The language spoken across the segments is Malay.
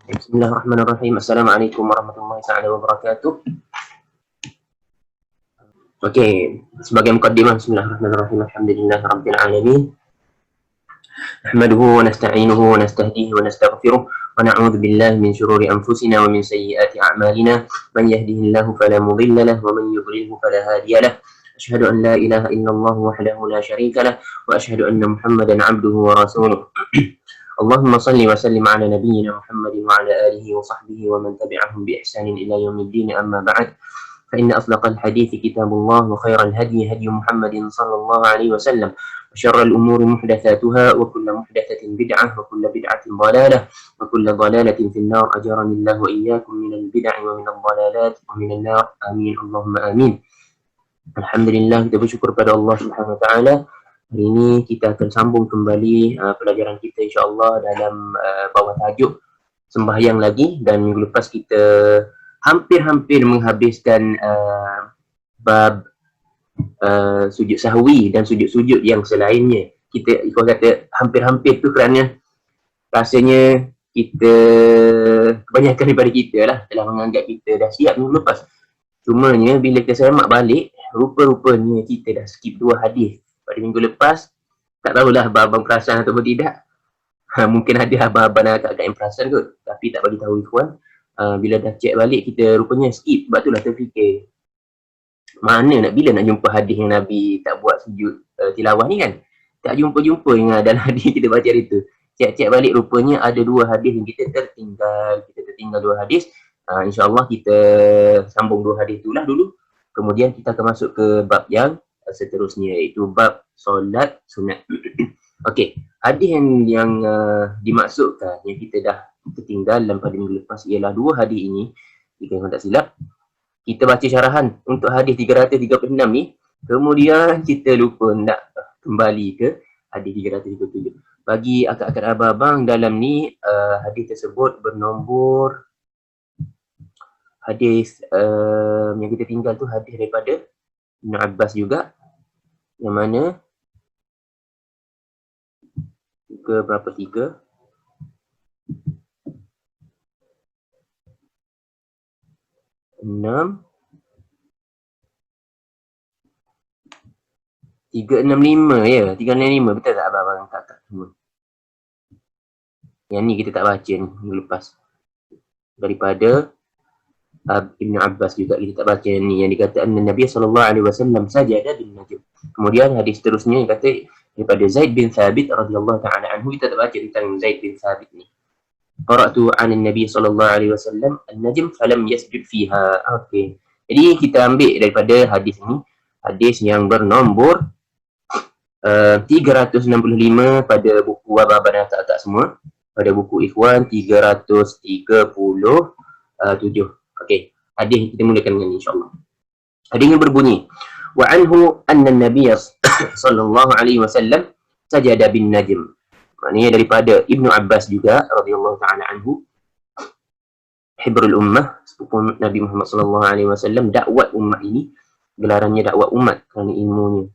Bismillahirrahmanirrahim. Assalamualaikum warahmatullahi taala wabarakatuh. Okey, sebagai mukaddimah, bismillahirrahmanirrahim. Alhamdulillahirabbil alamin. Nahmaduhu wa nasta'inuhu wa nastahdihi wa nastaghfiruh wa na'udzu billahi min shururi anfusina wa min sayyiati a'malina. Man yahdihillahu fala mudilla lahu wa man yudlilhu fala hadiya lahu. Asyhadu an la ilaha illallah wahdahu la syarika lahu wa asyhadu anna Muhammadan 'abduhu wa rasuluh. اللهم صل وسلم على نبينا محمد وعلى آله وصحبه ومن تبعهم بإحسان إلى يوم الدين. أما بعد، فإن أصدق الحديث كتاب الله، وخير الهدي هدي محمد صلى الله عليه وسلم، وشر الأمور محدثاتها، وكل محدثة بدعة، وكل بدعة ضلالة، وكل ضلالة في النار. أجرني الله وإياكم من البدع ومن الضلالات ومن النار. آمين اللهم آمين. Alhamdulillah, kita bersyukur pada Allah Subhanahu Wa Taala. Hari ini kita akan sambung kembali pelajaran kita insya-Allah dalam bawah tajuk sembahyang lagi, dan minggu lepas kita hampir-hampir menghabiskan bab sujud sahwi dan sujud-sujud yang selainnya. Kita kata hampir-hampir tu kerana rasanya kita, kebanyakan daripada kita lah telah menganggap kita dah siap minggu lepas. Cumanya bila kita semak balik, rupa-rupanya kita dah skip 2 hadis pada minggu lepas. Tak tahulah abang-abang perasan ataupun tidak. Mungkin ada abang-abang agak-agak yang perasan kot, tapi tak bagi tahu ikhwan. Bila dah check balik, kita rupanya skip. Sebab itulah terfikir, bila nak jumpa hadis yang Nabi tak buat sujud tilawah ni kan. Tak jumpa-jumpa yang dalam hadis kita baca hari tu. Check balik, rupanya ada 2 hadis yang kita tertinggal. Kita tertinggal 2 hadis. InsyaAllah kita sambung 2 hadis itulah dulu. Kemudian kita akan masuk ke bab yang seterusnya, iaitu bab solat sunat. Okey, hadis yang dimaksudkan yang kita dah ketinggalan pada minggu lepas ialah 2 hadis ini. Jika saya tak silap, kita baca syarahan untuk hadis 336 ni, kemudian kita lupa nak kembali ke hadis 337. Bagi akak-akak abang-abang dalam ni, hadis tersebut bernombor, hadis yang kita tinggal tu hadis daripada Ibn Abbas juga, yang mana ke berapa 3 6 365 ya, 365 betul tak abang-abang kakak semua? Yang ni kita tak baca ni minggu lepas. Daripada Ibn Abbas juga kita tak baca ni, yang dikatakan Nabi SAW sajada bin najm. Kemudian hadis seterusnya yang kata daripada Zaid bin Thabit radhiyallahu ta'ala anhu. Kita tak baca tentang Zaid bin Thabit ni. Qara'tu 'an Nabi SAW an-najm falam yasjud fiha. Okey, jadi kita ambil daripada hadis ni, hadis yang bernombor 365 pada buku abang-abang tak semua, pada buku ikhwan 337. Okey, hadis kita mulakan dengan insya-Allah. Hadisnya berbunyi, wa anhu anna an-nabiy sallallahu alaihi wasallam sajada bin najm. Maknanya daripada Ibnu Abbas juga radhiyallahu taala anhu, hibrul ummah, sepupu Nabi Muhammad sallallahu alaihi wasallam, dakwat ummah ini, gelarannya dakwat umat kerana ilmunya.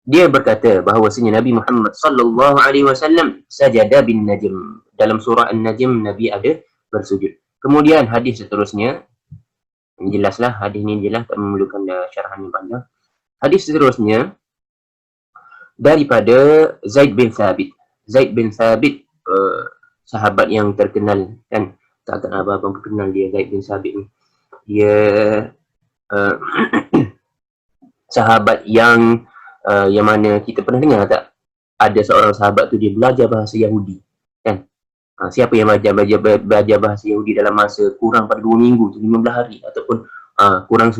Dia berkata bahawasanya Nabi Muhammad sallallahu alaihi wasallam sajada bin najm. Dalam surah An-Najm Nabi ada bersujud. Kemudian hadis seterusnya, jelaslah hadis ni jelas, tak memerlukan syarahan yang panjang. Hadis seterusnya daripada Zaid bin Thabit. Zaid bin Thabit, sahabat yang terkenal kan, tak akan abang-abang kenal dia. Zaid bin Thabit ni dia sahabat yang mana kita pernah dengar tak, ada seorang sahabat tu dia belajar bahasa Yahudi kan. Siapa yang belajar bahasa Yahudi dalam masa kurang pada 2 minggu tu, 15 hari, ataupun kurang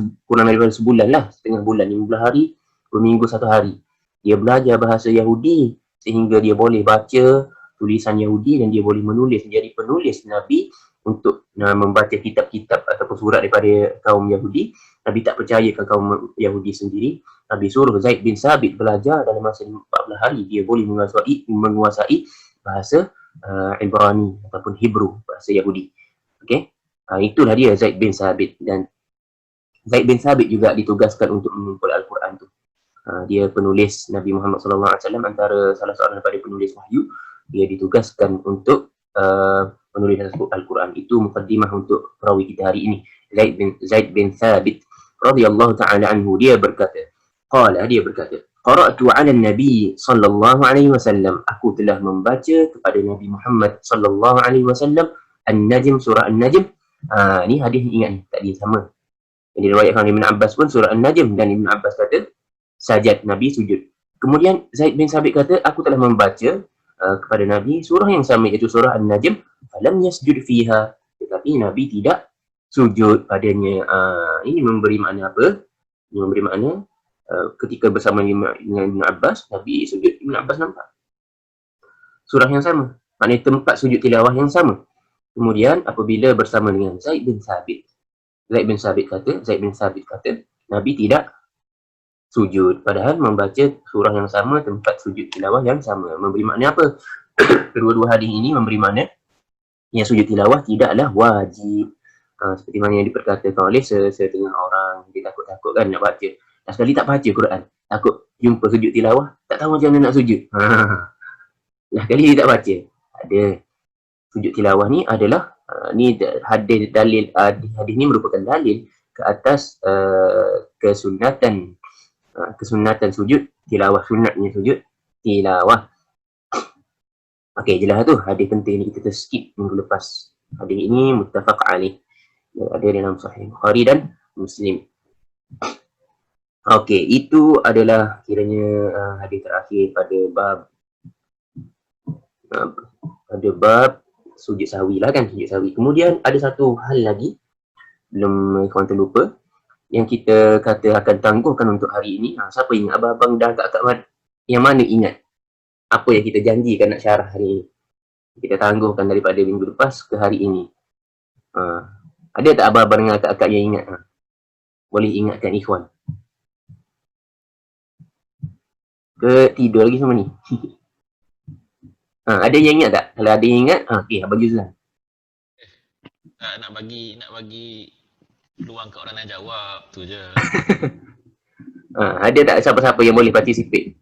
daripada sebulan lah, setengah bulan, 15 hari, 2 minggu, 1 hari. Dia belajar bahasa Yahudi sehingga dia boleh baca tulisan Yahudi dan dia boleh menulis, menjadi penulis Nabi untuk membaca kitab-kitab ataupun surat daripada kaum Yahudi. Nabi tak percaya ke kaum Yahudi sendiri. Nabi suruh Zaid bin Thabit belajar dalam masa 14 hari. Dia boleh menguasai bahasa Ibrani ataupun Hebrew, bahasa Yahudi. Okey, itulah dia Zaid bin Thabit. Dan Zaid bin Thabit juga ditugaskan untuk mengumpul Al-Quran tu. Dia penulis Nabi Muhammad SAW, antara salah seorang daripada penulis wahyu. Dia ditugaskan untuk penulis Al-Quran. Itu mukaddimah untuk perawi kita hari ini, Zaid bin Thabit radhiyallahu ta'ala anhu. Dia berkata, qara'tu 'ala Nabi sallallahu alaihi wasallam, aku telah membaca kepada Nabi Muhammad sallallahu alaihi wasallam An-Najm, surah An-Najm. Ni hadis ni, ingat ni, tadi sama. Yang diriwayatkan Ibn Abbas pun surah An-Najm, dan Ibn Abbas kata sajad, Nabi sujud. Kemudian Zaid bin Thabit kata, aku telah membaca kepada Nabi surah yang sama, iaitu surah An-Najm, falam yasjud fiha, tetapi Nabi tidak sujud padanya. Ini memberi makna apa? Ini memberi makna ketika bersama dengan Ibn Abbas, Nabi sujud, Ibn Abbas nampak surah yang sama, maknanya tempat sujud tilawah yang sama. Kemudian apabila bersama dengan Zaid bin Thabit kata Nabi tidak sujud, padahal membaca surah yang sama, tempat sujud tilawah yang sama. Memberi makna apa? Kedua-dua hadis ini memberi makna yang sujud tilawah tidaklah wajib. Seperti mana yang diperkatakan oleh setengah orang, dia takut-takut kan nak baca. Dah sekali tak baca Quran, takut jumpa sujud tilawah, tak tahu macam mana nak sujud. Dah sekali dia tak baca. Ada sujud tilawah ni adalah ni hadis dalil, hadis ni merupakan dalil ke atas kesunatan sujud tilawah, sunatnya sujud tilawah. Okey, jelas tu hadis penting ni, kita skip minggu lepas. Hadis ini muttafaq alaih, ada dalam Sahih Bukhari dan Muslim. Okey, itu adalah kiranya hadis terakhir pada bab sujud sahwi lah kan, sujud sahwi. Kemudian ada satu hal lagi, belum kawan terlupa, yang kita kata akan tangguhkan untuk hari ini. Siapa ingat? Abang-abang dah kat yang mana ingat apa yang kita janjikan nak syarah hari ini? Kita tangguhkan daripada minggu lepas ke hari ini. Ada tak abang-abang dengan akak-akak yang ingat? Boleh ingatkan ikhwan. Ke tidur lagi semua ni? Ada yang ingat tak? Kalau ada yang ingat, okey, Abang Juzlan. Nak bagi peluang kat orang nak jawab, tu je. Ada tak siapa-siapa yang boleh participation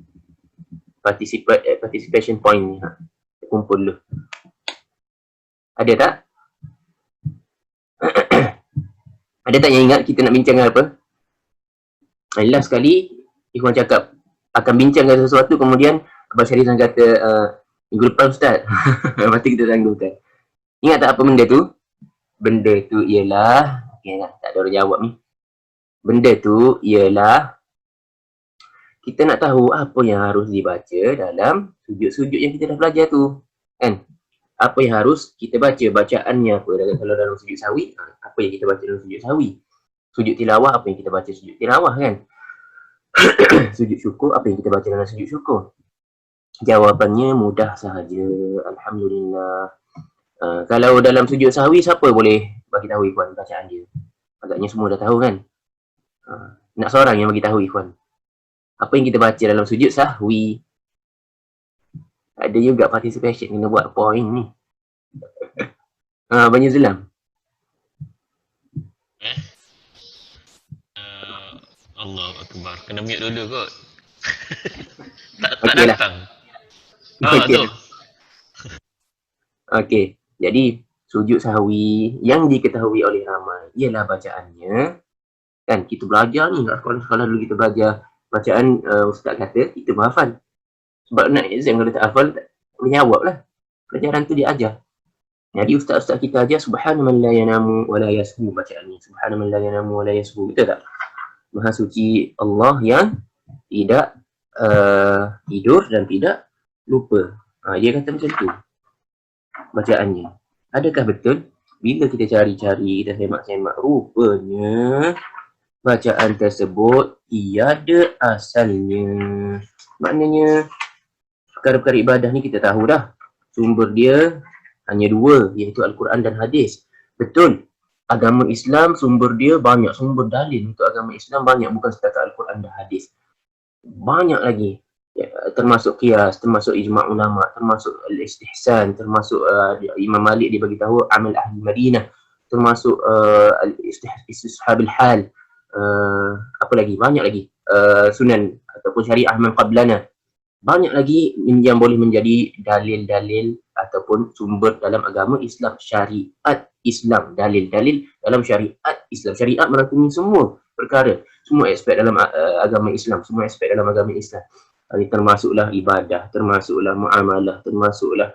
point ni? Kumpul dulu. Ada tak? Ada tak yang ingat kita nak bincangkan apa? Last sekali, Ikhwan cakap akan bincangkan sesuatu, kemudian Abang Syarifan kata minggu depan Ustaz. Lepas tu kita tangguhkan. Ingat tak apa benda tu? Benda tu ialah, okay, tak ada orang jawab ni. Benda tu ialah kita nak tahu apa yang harus dibaca dalam sujud-sujud yang kita dah belajar tu, kan? Apa yang harus kita baca, bacaannya apa. Kalau dalam sujud sahwi, apa yang kita baca dalam sujud sahwi. Sujud tilawah, apa yang kita baca sujud tilawah, kan? Sujud syukur, apa yang kita baca dalam sujud syukur. Jawapannya mudah sahaja, alhamdulillah. Kalau dalam sujud sahwi, siapa boleh bagi tahu Ikhwan bacaan dia? Agaknya semua dah tahu, kan? Nak seorang yang bagi tahu Ikhwan apa yang kita baca dalam sujud sahwi. Ada juga participation, kena buat point ni. Banyak Zulam. Allah Akbar. Kena mute dulu kot. tak okay datang. Okay. Okey. Jadi sujud sahwi yang diketahui oleh ramai ialah bacaannya, kan? Kita belajar ni kat sekolah-sekolah dulu, kita belajar bacaan, ustaz kata kita berhafal. Sebab nak exam kalau tak hafal, tak boleh jawab lah. Pelajaran tu dia ajar. Jadi ustaz-ustaz kita ajar subhanaman la yanamu wa la yashu, bacaan ni subhanaman la yanamu wa la yashu, betul tak? Maha suci Allah yang tidak tidur dan tidak lupa. Dia kata macam tu bacaannya. Adakah betul? Bila kita cari-cari dan semak-semak, rupanya bacaan tersebut tiada asalnya. Maknanya perkara-perkara ibadah ni kita tahu dah, sumber dia hanya dua, iaitu Al-Quran dan hadis. Betul, agama Islam sumber dia banyak, sumber dalil untuk agama Islam banyak, bukan setakat Al-Quran dan hadis. Banyak lagi, ya, termasuk qiyas, termasuk ijma' ulama', termasuk al-istihsan, termasuk Imam Malik dia bagi tahu amal ahli Madinah, termasuk al-istishabil hal, apa lagi, banyak lagi, sunan ataupun syariah man qablana. Banyak lagi yang boleh menjadi dalil-dalil ataupun sumber dalam agama Islam, syariat Islam, dalil-dalil dalam syariat Islam. Syariat merangkumi semua perkara, semua aspek dalam agama Islam, semua aspek dalam agama Islam. Ini termasuklah ibadah, termasuklah muamalah, termasuklah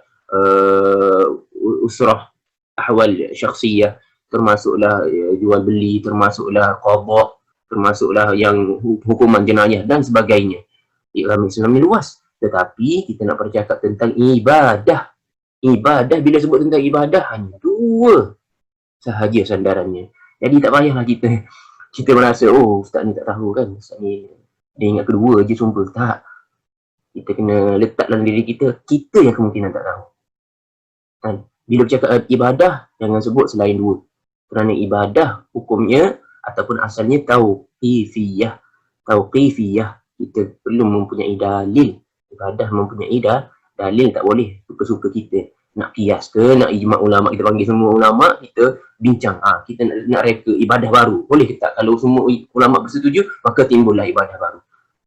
usrah, ahwal syakhsiyah, termasuklah jual beli, termasuklah qada, termasuklah yang hukuman jenayah dan sebagainya. Agama Islam ni luas. Tetapi kita nak bercakap tentang ibadah. Ibadah, bila sebut tentang ibadah, hanya dua sahaja sandarannya. Jadi tak payahlah kita merasa, oh ustaz ni tak tahu kan, ustaz ni dia ingat kedua je sumpah. Tak. Kita kena letak dalam diri kita yang kemungkinan tak tahu. Kan? Bila bercakap ibadah, jangan sebut selain dua. Kerana ibadah hukumnya ataupun asalnya tauqifiyah. Tauqifiyah. Kita perlu mempunyai dalil. Ibadah mempunyai dalil, tak boleh suka-suka kita. Nak kias ke, nak ijma' ulama', kita panggil semua ulama', kita bincang. Kita nak reka ibadah baru. Boleh ke tak? Kalau semua ulama' bersetuju, maka timbullah ibadah baru.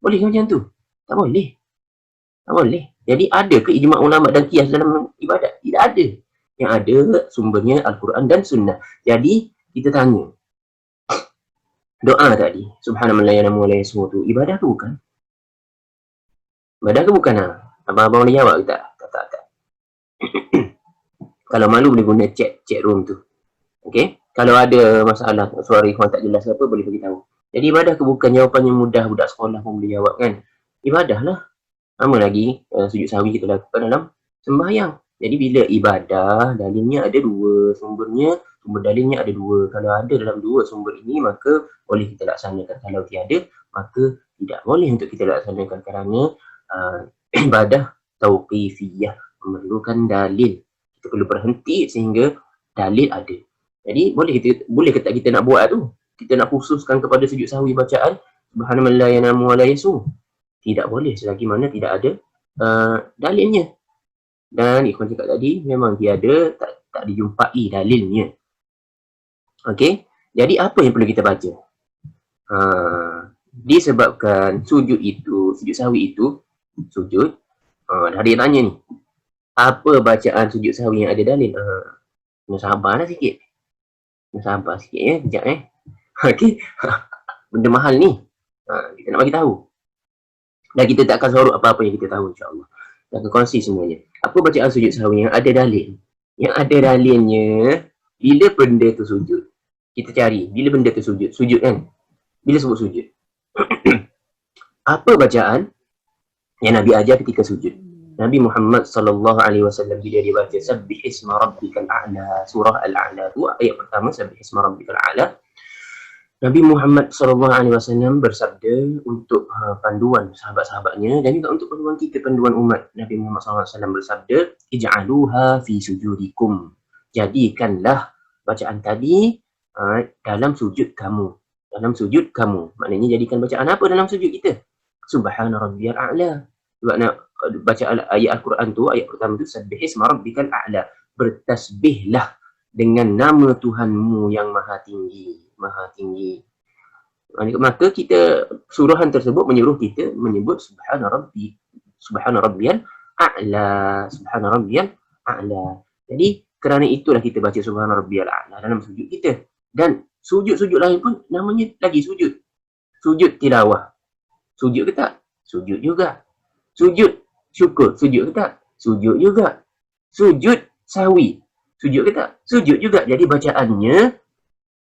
Boleh ke macam tu? Tak boleh. Tak boleh. Jadi ada ke ijma' ulama' dan kias dalam ibadah? Tidak ada. Yang ada sumbernya Al-Quran dan Sunnah. Jadi kita tanya, doa tadi, subhanallah ya namu alayhi semua tu, ibadah tu bukan? Ibadah ke bukan? Abang-abang boleh jawab ke tak? Tak. Kalau malu boleh guna chat room tu. Okay? Kalau ada masalah, suara ikhwan tak jelas apa, boleh beritahu. Jadi ibadah ke bukan? Jawapannya mudah, budak sekolah pun boleh jawab kan? Ibadah lah. Sama lagi, sujud sahwi kita lakukan dalam sembahyang. Jadi bila ibadah, dalilnya ada dua, sumber dalilnya ada dua. Kalau ada dalam dua sumber ini, maka boleh kita laksanakan. Kalau tiada, maka tidak boleh untuk kita laksanakan kerana ibadah tauqifiyah memerlukan dalil. Kita perlu berhenti sehingga dalil ada. Jadi boleh ke tak kita nak buat tu? Kita nak khususkan kepada sujud sahwi bacaan subhanallah ya namu alayhi su. Tidak boleh selagi mana tidak ada dalilnya. Dan ikhwan cakap tadi memang tiada, tak dijumpai dalilnya. Okey. Jadi apa yang perlu kita baca? Disebabkan sujud sahwi itu sujud. Dah ada yang tanya ni. Apa bacaan sujud sahwi yang ada dalil? Kena sabarlah sikit. Kena sabar sikit ya, kejap Okey. Benda mahal ni. Kita nak bagi tahu. Dan kita tak akan sorok apa-apa yang kita tahu insya-Allah. Kita akan kongsi semuanya. Apa bacaan sujud sahwi yang ada dalil? Yang ada dalilnya, bila benda tu sujud. Kita cari, bila benda tu sujud. Sujud kan? Bila sebut sujud. Apa bacaan yang Nabi ajar ketika sujud? Nabi Muhammad sallallahu alaihi wasallam bila dia baca sabbih isma rabbikal a'la, surah al-a'la tu ayat pertama, sabbih isma rabbikal a'la. Nabi Muhammad SAW bersabda untuk panduan sahabat-sahabatnya dan juga untuk panduan kita, panduan umat. Nabi Muhammad SAW bersabda, ij'aluha fi sujudikum. Jadikanlah bacaan tadi dalam sujud kamu. Dalam sujud kamu. Maknanya jadikan bacaan apa dalam sujud kita? Subhana rabbiyal a'la. Sebab nak baca ayat Al-Quran tu, ayat pertama tu, sabbih isma rabbikal a'la. Bertasbihlah dengan nama Tuhanmu yang maha tinggi. Maha tinggi. Maka kita, suruhan tersebut menyuruh kita menyebut subhana rabbiyal a'la. Subhana rabbiyal a'la. Jadi kerana itulah kita baca subhana rabbiyal a'la dalam sujud kita. Dan sujud-sujud lain pun namanya lagi sujud. Sujud tilawah. Sujud ke tak? Sujud juga. Sujud syukur. Sujud ke tak? Sujud juga. Sujud sahwi. Sujud ke tak? Sujud juga. Jadi bacaannya,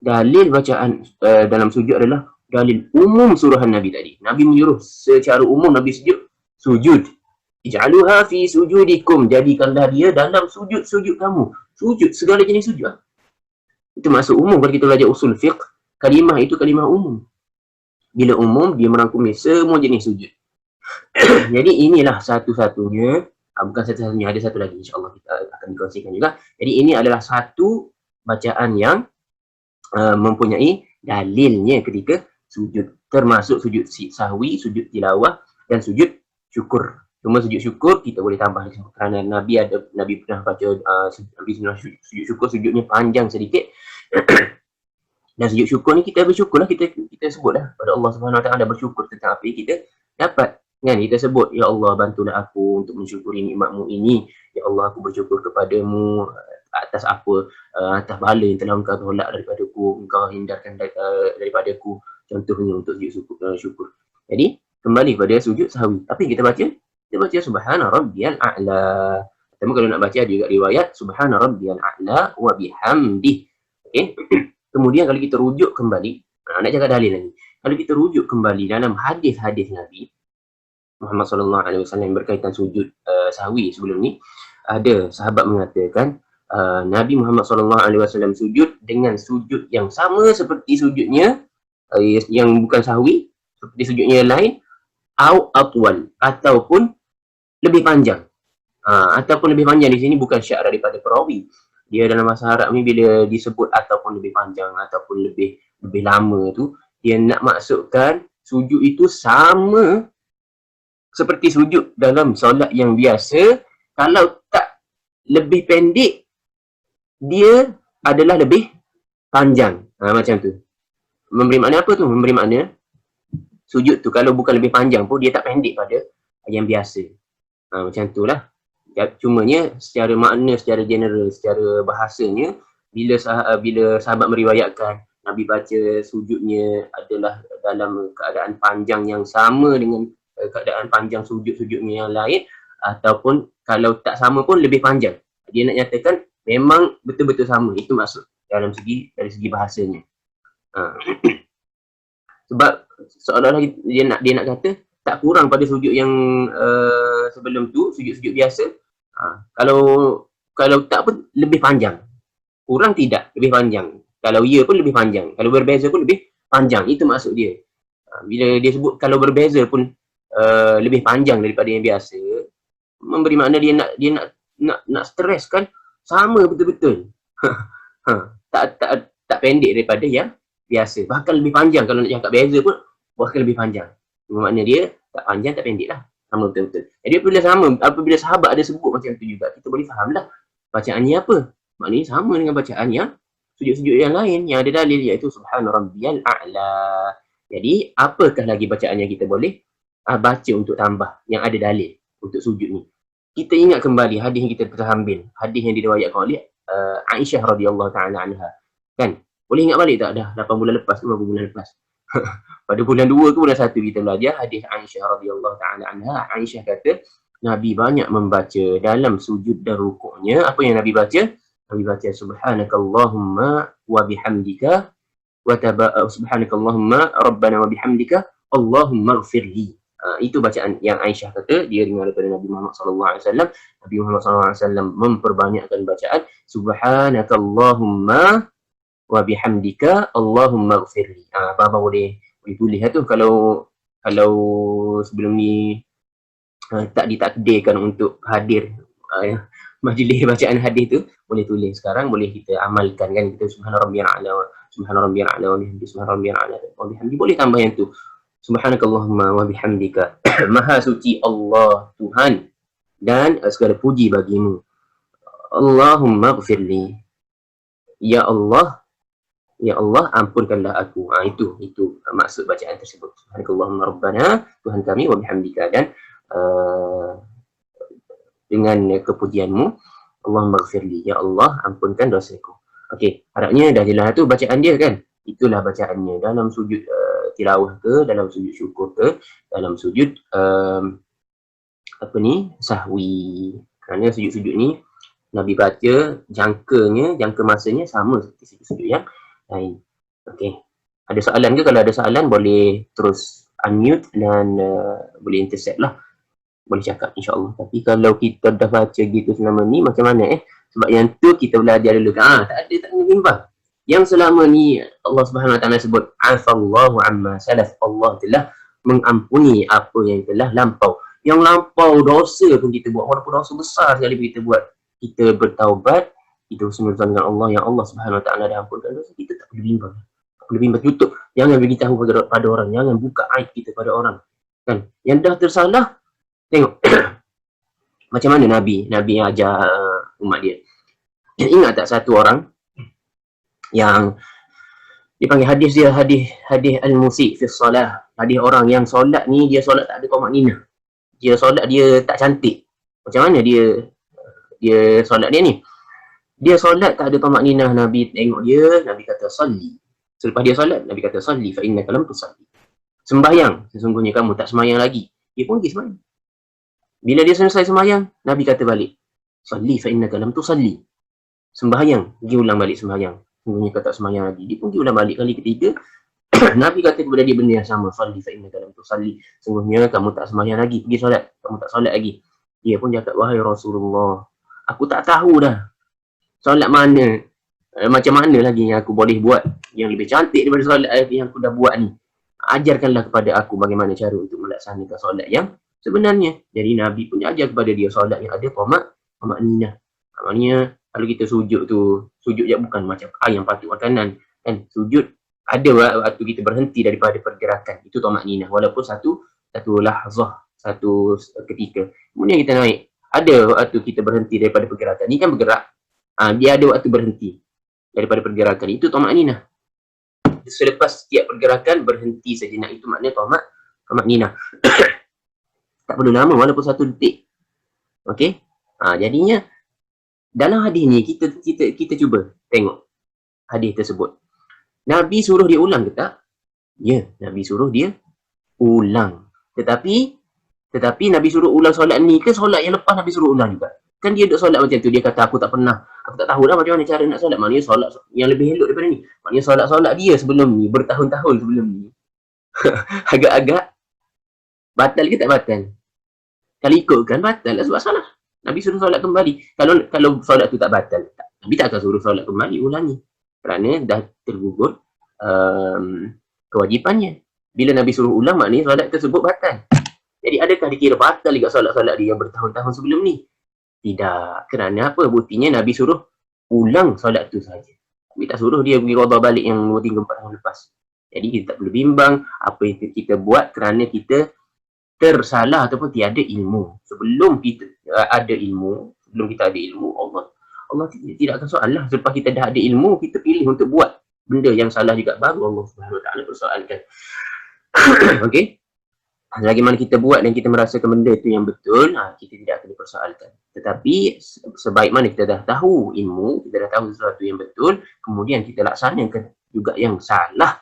dalil bacaan dalam sujud adalah dalil umum suruhan Nabi tadi. Nabi menyuruh secara umum Nabi sujud. Ij'aluha fi sujudikum. Jadikanlah dia dalam sujud kamu. Sujud, segala jenis sujud. Itu maksud umum. Kalau kita belajar usul fiqh, kalimah itu kalimah umum. Bila umum, dia merangkumi semua jenis sujud. Jadi inilah satu-satunya, bukan satu-satunya, ada satu lagi insya-Allah kita akan dikongsikan juga. Jadi ini adalah satu bacaan yang mempunyai dalilnya ketika sujud, termasuk sujud sahwi, sujud tilawah dan sujud syukur. Cuma sujud syukur kita boleh tambah kerana Nabi pernah baca sujud syukur, sujudnya panjang sedikit. Dan sujud syukur ni kita bersyukurlah, kita sebutlah pada Allah Subhanahu Wa Taala, bersyukur tentang apa yang kita dapat. Kan kita sebut, ya Allah bantulah aku untuk mensyukuri nikmatmu ini. Ya Allah aku bersyukur kepadamu atas apa, atas bala yang telah engkau tolak daripadaku, engkau hindarkan daripadaku. Contohnya untuk sujud syukur. Jadi kembali pada sujud sahwi. Tapi kita baca subhana rabbiyal a'la. Tapi kalau nak baca ada juga riwayat subhana rabbiyal a'la wa bihamdih. Okey. Kemudian kalau kita rujuk kembali, nak jaga dalil lagi. Kalau kita rujuk kembali dalam hadis-hadis Nabi Muhammad sallallahu alaihi wasallam berkaitan sujud sahwi sebelum ni, ada sahabat mengatakan Nabi Muhammad sallallahu alaihi wasallam sujud dengan sujud yang sama seperti sujudnya yang bukan sahwi, seperti sujudnya yang lain, au atwal, ataupun lebih panjang. Ataupun lebih panjang di sini bukan syarat daripada perawi. Dia dalam bahasa Arab ni bila disebut ataupun lebih panjang ataupun lebih lama tu, dia nak maksudkan sujud itu sama seperti sujud dalam solat yang biasa. Kalau tak lebih pendek, dia adalah lebih panjang. Macam tu. Memberi makna apa tu? Memberi makna sujud tu kalau bukan lebih panjang pun dia tak pendek pada yang biasa. Macam tu lah. Cumanya secara makna, secara general, secara bahasanya, bila sahabat meriwayatkan Nabi baca sujudnya adalah dalam keadaan panjang yang sama dengan keadaan panjang sujud-sujudnya yang lain, ataupun kalau tak sama pun lebih panjang, dia nak nyatakan memang betul-betul sama. Itu maksud dari segi bahasanya. Sebab seolah-olah dia nak kata tak kurang pada sujud yang sebelum tu, sujud-sujud biasa. Kalau tak pun lebih panjang. Kurang tidak, lebih panjang. Kalau ya pun lebih panjang. Kalau berbeza pun lebih panjang. Itu maksud dia. Bila dia sebut kalau berbeza pun lebih panjang daripada yang biasa, memberi makna dia nak streskan sama betul-betul. Tak pendek daripada yang biasa. Bahkan lebih panjang. Kalau nak cakap beza pun bahkan lebih panjang. Makna dia tak panjang tak pendek lah. Sama betul-betul. Jadi apabila sahabat ada sebut macam tu juga, kita boleh faham lah bacaannya apa. Maknanya sama dengan bacaan yang sujud-sujud yang lain yang ada dalil, iaitu subhana rabbiyal a'la. Jadi apakah lagi bacaan yang kita boleh baca untuk tambah yang ada dalil untuk sujud ni? Kita ingat kembali hadis yang kita telah ambil, hadis yang diriwayatkan oleh Aisyah radhiyallahu taala anha. Kan? Boleh ingat balik tak? Dah 8 bulan lepas, 9 bulan lepas. Pada bulan 2 ke bulan 1 kita belajar hadis Aisyah radhiyallahu taala anha. Aisyah kata Nabi banyak membaca dalam sujud dan rukuknya. Apa yang Nabi baca? Nabi baca subhanakallahumma wa bihamdika wa subhanakallahumma rabbana wa bihamdika Allahumma ighfirli. Itu bacaan yang Aisyah kata dia dengar daripada Nabi Muhammad sallallahu alaihi wasallam. Nabi Muhammad sallallahu alaihi wasallam memperbanyakkan bacaan subhanakallahumma wa bihamdika Allahumma ighfirli. Apa boleh tulis tu kalau sebelum ni tak ditakdirkan untuk hadir majlis bacaan hadis tu, boleh tulis sekarang, boleh kita amalkan kan. Kita subhana rabbiyal a'la wa bihamdi subhana rabbiyal a'la wa bihamdi, boleh tambah yang tu subhanakallahumma wa bihamdika. Maha suci Allah Tuhan dan segala puji bagimu. Allahumma ighfirli. Ya Allah ampunkanlah aku. Itu maksud bacaan tersebut. Subhanakallahumma rabbana, Tuhan kami, wa bihamdika, dan dengan kepujianmu, Allahumma ighfirli, ya Allah ampunkan dosaku. Okey, harapnya dah jelas tu bacaan dia kan. Itulah bacaannya dalam sujud tilawah ke, dalam sujud syukur ke, dalam sujud sahwi. Kerana sujud-sujud ni Nabi baca jangka masanya sama seperti sujud-sujud yang lain. Okey. Ada soalan ke? Kalau ada soalan boleh terus unmute dan boleh intercept lah. Boleh cakap insya-Allah. Tapi kalau kita dah baca gitu selama ni macam mana Sebab yang tu kita belajar dulu kan. Tak ada bimbang. Yang selama ni Allah Subhanahu Wa Taala sebut afallahu amma salaf. Allah telah mengampuni apa yang telah lampau. Yang lampau dosa pun kita buat, walaupun dosa besar sekali pun kita buat, kita bertaubat, kita husnuzan dengan Allah, yang Allah Subhanahu Wa Taala dah ampunkan dosa, kita tak perlu bimbang. Tak perlu bimbang, tutup. Jangan beritahu pada orang, jangan buka aib kita pada orang. Kan? Yang dah tersalah, tengok macam mana Nabi ajar umat dia. Ingat tak satu orang yang dipanggil hadis al-musi fi salah. Hadis orang yang solat ni, dia solat tak ada qamak ninah. dia solat dia tak cantik. Macam mana dia solat dia ni? Dia solat tak ada tamak ninah. Nabi tengok dia, Nabi kata salli. Selepas dia solat, Nabi kata salli fa innaka lam tusalli. Sembahyang, sesungguhnya kamu tak sembahyang lagi. Dia pun pergi sembahyang. Bila dia selesai sembahyang, Nabi kata balik, salli fa innaka lam tusalli. Sembahyang, pergi ulang balik sembahyang. Sesungguhnya kau tak sembahyang lagi. Dia pun pergi ulang balik kali ketiga. Nabi kata kepada dia benda yang sama, salli fa innaka lam tusalli. Sesungguhnya kamu tak sembahyang lagi, pergi solat. Kamu tak solat lagi. Dia pun cakap, wahai Rasulullah, aku tak tahu dah solat mana, macam mana lagi yang aku boleh buat yang lebih cantik daripada solat yang aku dah buat ni. Ajarkanlah kepada aku bagaimana cara untuk melaksanakan solat yang sebenarnya. Jadi Nabi pun ajar kepada dia solat yang ada tamak ninah. Maknanya kalau kita sujud tu, sujud je bukan macam ayam patut makanan kan. Sujud ada waktu kita berhenti daripada pergerakan, itu tamak ninah, walaupun satu lahzah, satu ketika. Kemudian kita naik, ada waktu kita berhenti daripada pergerakan. Ni kan bergerak, dia ada waktu berhenti daripada pergerakan, itu tamak ninah. Selepas setiap pergerakan berhenti sejenak, itu maknanya tamak ninah. Tak perlu lama, walaupun 1 detik. Okey, jadinya dalam hadis ni kita cuba tengok hadis tersebut. Nabi suruh dia ulang ke tak? Ya, Nabi suruh dia ulang. Tetapi Nabi suruh ulang solat ni ke solat yang lepas Nabi suruh ulang juga? Kan dia duduk solat macam tu, dia kata aku tak tahu dah macam mana cara nak solat. Maknanya solat yang lebih elok daripada ni. Maknanya solat dia sebelum ni, bertahun-tahun sebelum ni. Agak-agak batal ke tak batal? Kalau ikutkan batal lah sebab salah. Nabi suruh solat kembali. Kalau solat tu tak batal, Nabi tak akan suruh solat kembali, ulangi. Kerana dah tergugur kewajipannya. Bila Nabi suruh ulang, maknanya solat tersebut batal. Jadi adakah dikira batal juga solat-solat dia yang bertahun-tahun sebelum ni? Tidak. Kerana apa? Buktinya Nabi suruh ulang solat tu saja. Nabi tak suruh dia pergi qada balik yang 3-4 tahun lepas. Jadi kita tak perlu bimbang apa yang kita buat kerana kita tersalah ataupun tiada ilmu. Sebelum kita ada ilmu, Allah tidak akan soal lah. Selepas kita dah ada ilmu, kita pilih untuk buat benda yang salah juga, baru Allah Subhanahu Wa Taala persoalkan. Okey. Selagi mana kita buat dan kita merasakan benda itu yang betul, kita tidak akan dipersoalkan. Tetapi sebaik mana kita dah tahu ilmu, kita dah tahu sesuatu yang betul, kemudian kita laksanakan juga yang salah,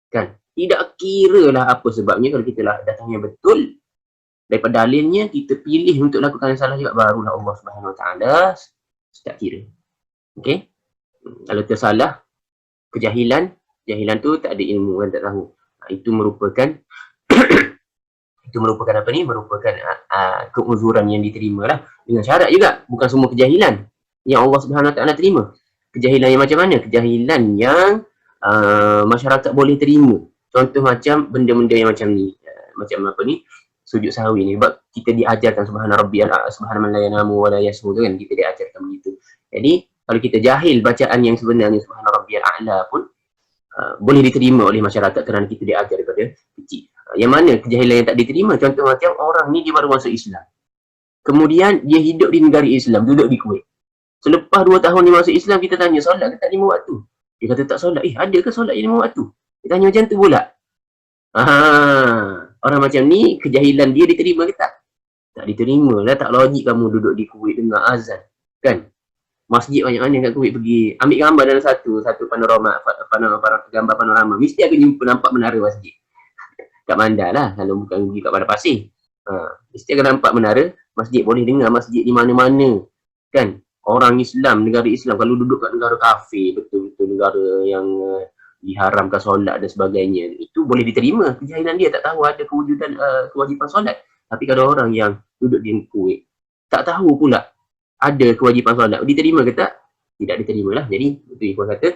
kan? Tidak kira lah apa sebabnya, kalau kita dah tahu yang betul daripada dalilnya, kita pilih untuk lakukan yang salah juga, barulah Allah Subhanahu Wa Taala tak kira. Okey? Kalau tersalah, kejahilan tu tak ada ilmu kan, tak tahu. Itu merupakan apa ni? Merupakan keuzuran yang diterima lah. Dengan syarat juga, bukan semua kejahilan yang Allah Subhanahu Wa Taala terima. Kejahilan yang macam mana? Kejahilan yang masyarakat boleh terima. Contoh macam benda-benda yang macam ni, macam apa ni? Sujud sahwi ni, sebab kita diajarkan subhana rabbiyal a'la, subhana man la yanamu wa la yasmu, kan kita diajarkan begitu. Jadi kalau kita jahil bacaan yang sebenarnya subhana rabbiyal a'la pun boleh diterima oleh masyarakat kerana kita diajar daripada kecil. Yang mana kejahilan yang tak diterima, contoh macam orang ni dia baru masuk Islam, kemudian dia hidup di negara Islam, duduk di Kuwait. Selepas 2 tahun dia masuk Islam, kita tanya solat ke tak 5 waktu? Dia kata tak solat. Ada ke solat 5 waktu? Kita tanya macam tu pula. Orang macam ni, kejahilan dia diterima ke tak? Tak diterima lah. Tak logik kamu duduk di Kuwait dengar azan, kan? Masjid banyak mana kat Kuwait, pergi ambil gambar dalam satu panorama, gambar panorama, mesti akan jumpa nampak menara masjid kat Mandar lah, kalau bukan pergi kat Padang Pasir. Mesti akan nampak menara masjid, boleh dengar masjid di mana-mana, kan? Orang Islam, negara Islam, kalau duduk kat negara kafir, betul-betul negara yang diharamkan solat dan sebagainya, itu boleh diterima. Kejahilan dia tak tahu ada kewujudan kewajipan solat. Tapi kalau orang yang duduk di Kuwait tak tahu pula ada kewajipan solat, diterima ke tak? Tidak diterima lah. Jadi itu Ikhwan kata,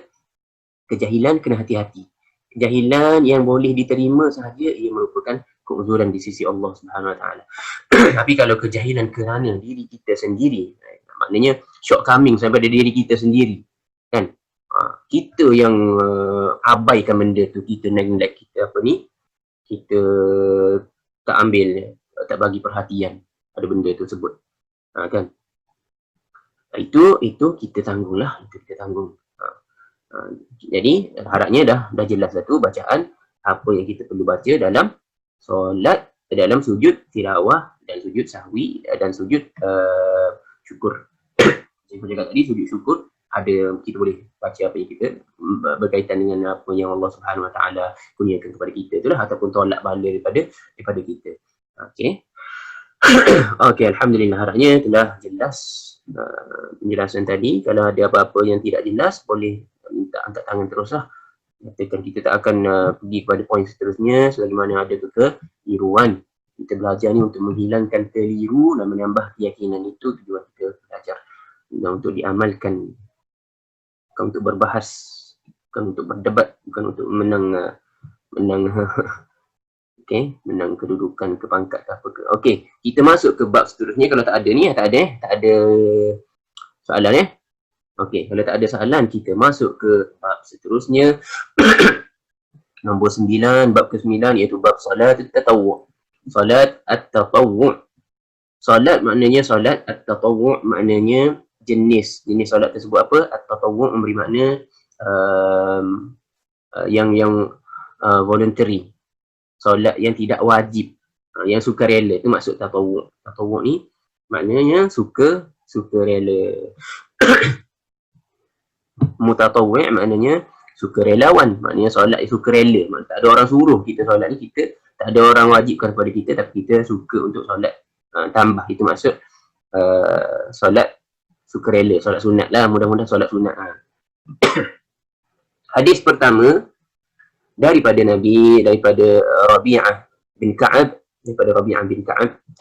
kejahilan kena hati-hati. Kejahilan yang boleh diterima sahaja, ia merupakan keuzuran di sisi Allah Subhanahu Wa Taala. Tapi kalau kejahilan kerana diri kita sendiri, maknanya shortcoming sampai dari diri kita sendiri, kan? Kita yang abaikan benda tu, kita neglect, kita apa ni, kita tak ambil, tak bagi perhatian pada benda tersebut, kan? Itu kita tanggung lah, itu kita tanggung. Jadi harapnya dah jelas satu bacaan apa yang kita perlu baca dalam solat dalam sujud tilawah dan sujud sahwi dan sujud syukur. Saya cakap tadi sujud syukur ada, kita boleh baca apa yang kita berkaitan dengan apa yang Allah Subhanahu Wa Taala kurniakan kepada kita itulah, ataupun tolak bala daripada kita. Okey. Okey, alhamdulillah, harapnya telah jelas penjelasan tadi. Kalau ada apa-apa yang tidak jelas boleh minta angkat tangan teruslah. Katakan kita tak akan pergi kepada poin seterusnya selagi mana ada kekeliruan. Kita belajar ni untuk menghilangkan keliru dan menambah keyakinan, itu tujuan kita belajar. Dan untuk diamalkan, bukan untuk berbahas, bukan untuk berdebat, bukan untuk menang okey, menang kedudukan, ke pangkat ke apa ke. Okey, kita masuk ke bab seterusnya. Kalau tak ada ni, tak ada soalan okey, kalau tak ada soalan, kita masuk ke bab seterusnya. Nombor 9, bab ke-9, iaitu bab solat at-tatawwu'. Solat at-tatawwu'. Solat maknanya solat, at-tatawwu' maknanya jenis solat tersebut apa? At-tatawwu' memberi makna yang voluntary. Solat yang tidak wajib, yang sukarela, itu maksud tatawwu'. Tatawwu' ni maknanya sukarela. Mutatawwi' maknanya sukarelawan, maknanya solat yang sukarela. Maksud tak ada orang suruh kita solat ni, kita tak ada orang wajibkan kepada kita, tapi kita suka untuk solat tambah. Itu maksud solat sukarela, solat sunat lah, mudah-mudahan solat sunat. Hadis pertama daripada Nabi, daripada Rabi'ah bin Ka'ab,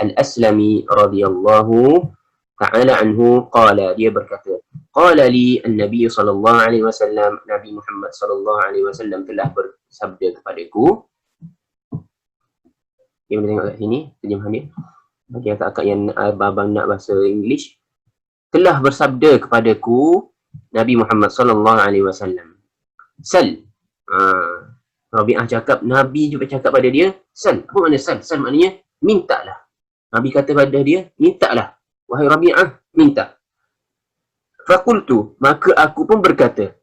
Al-Aslami radhiyallahu ta'ala anhu, qala, dia berkata, qala li an-nabi sallallahu alaihi wasallam, Nabi Muhammad sallallahu alaihi wasallam telah bersabda kepadaku. Dia boleh tengok kat sini terjemahan dia. Bagi akak-akak yang abang nak bahasa English, telah bersabda kepadaku Nabi Muhammad sallallahu alaihi wasallam. Sal. Rabi'ah cakap, Nabi juga cakap pada dia, sal. Apa makna sal? Sal maknanya mintalah. Nabi kata pada dia, mintalah. Wahai Rabi'ah, minta. Fakultu, maka aku pun berkata,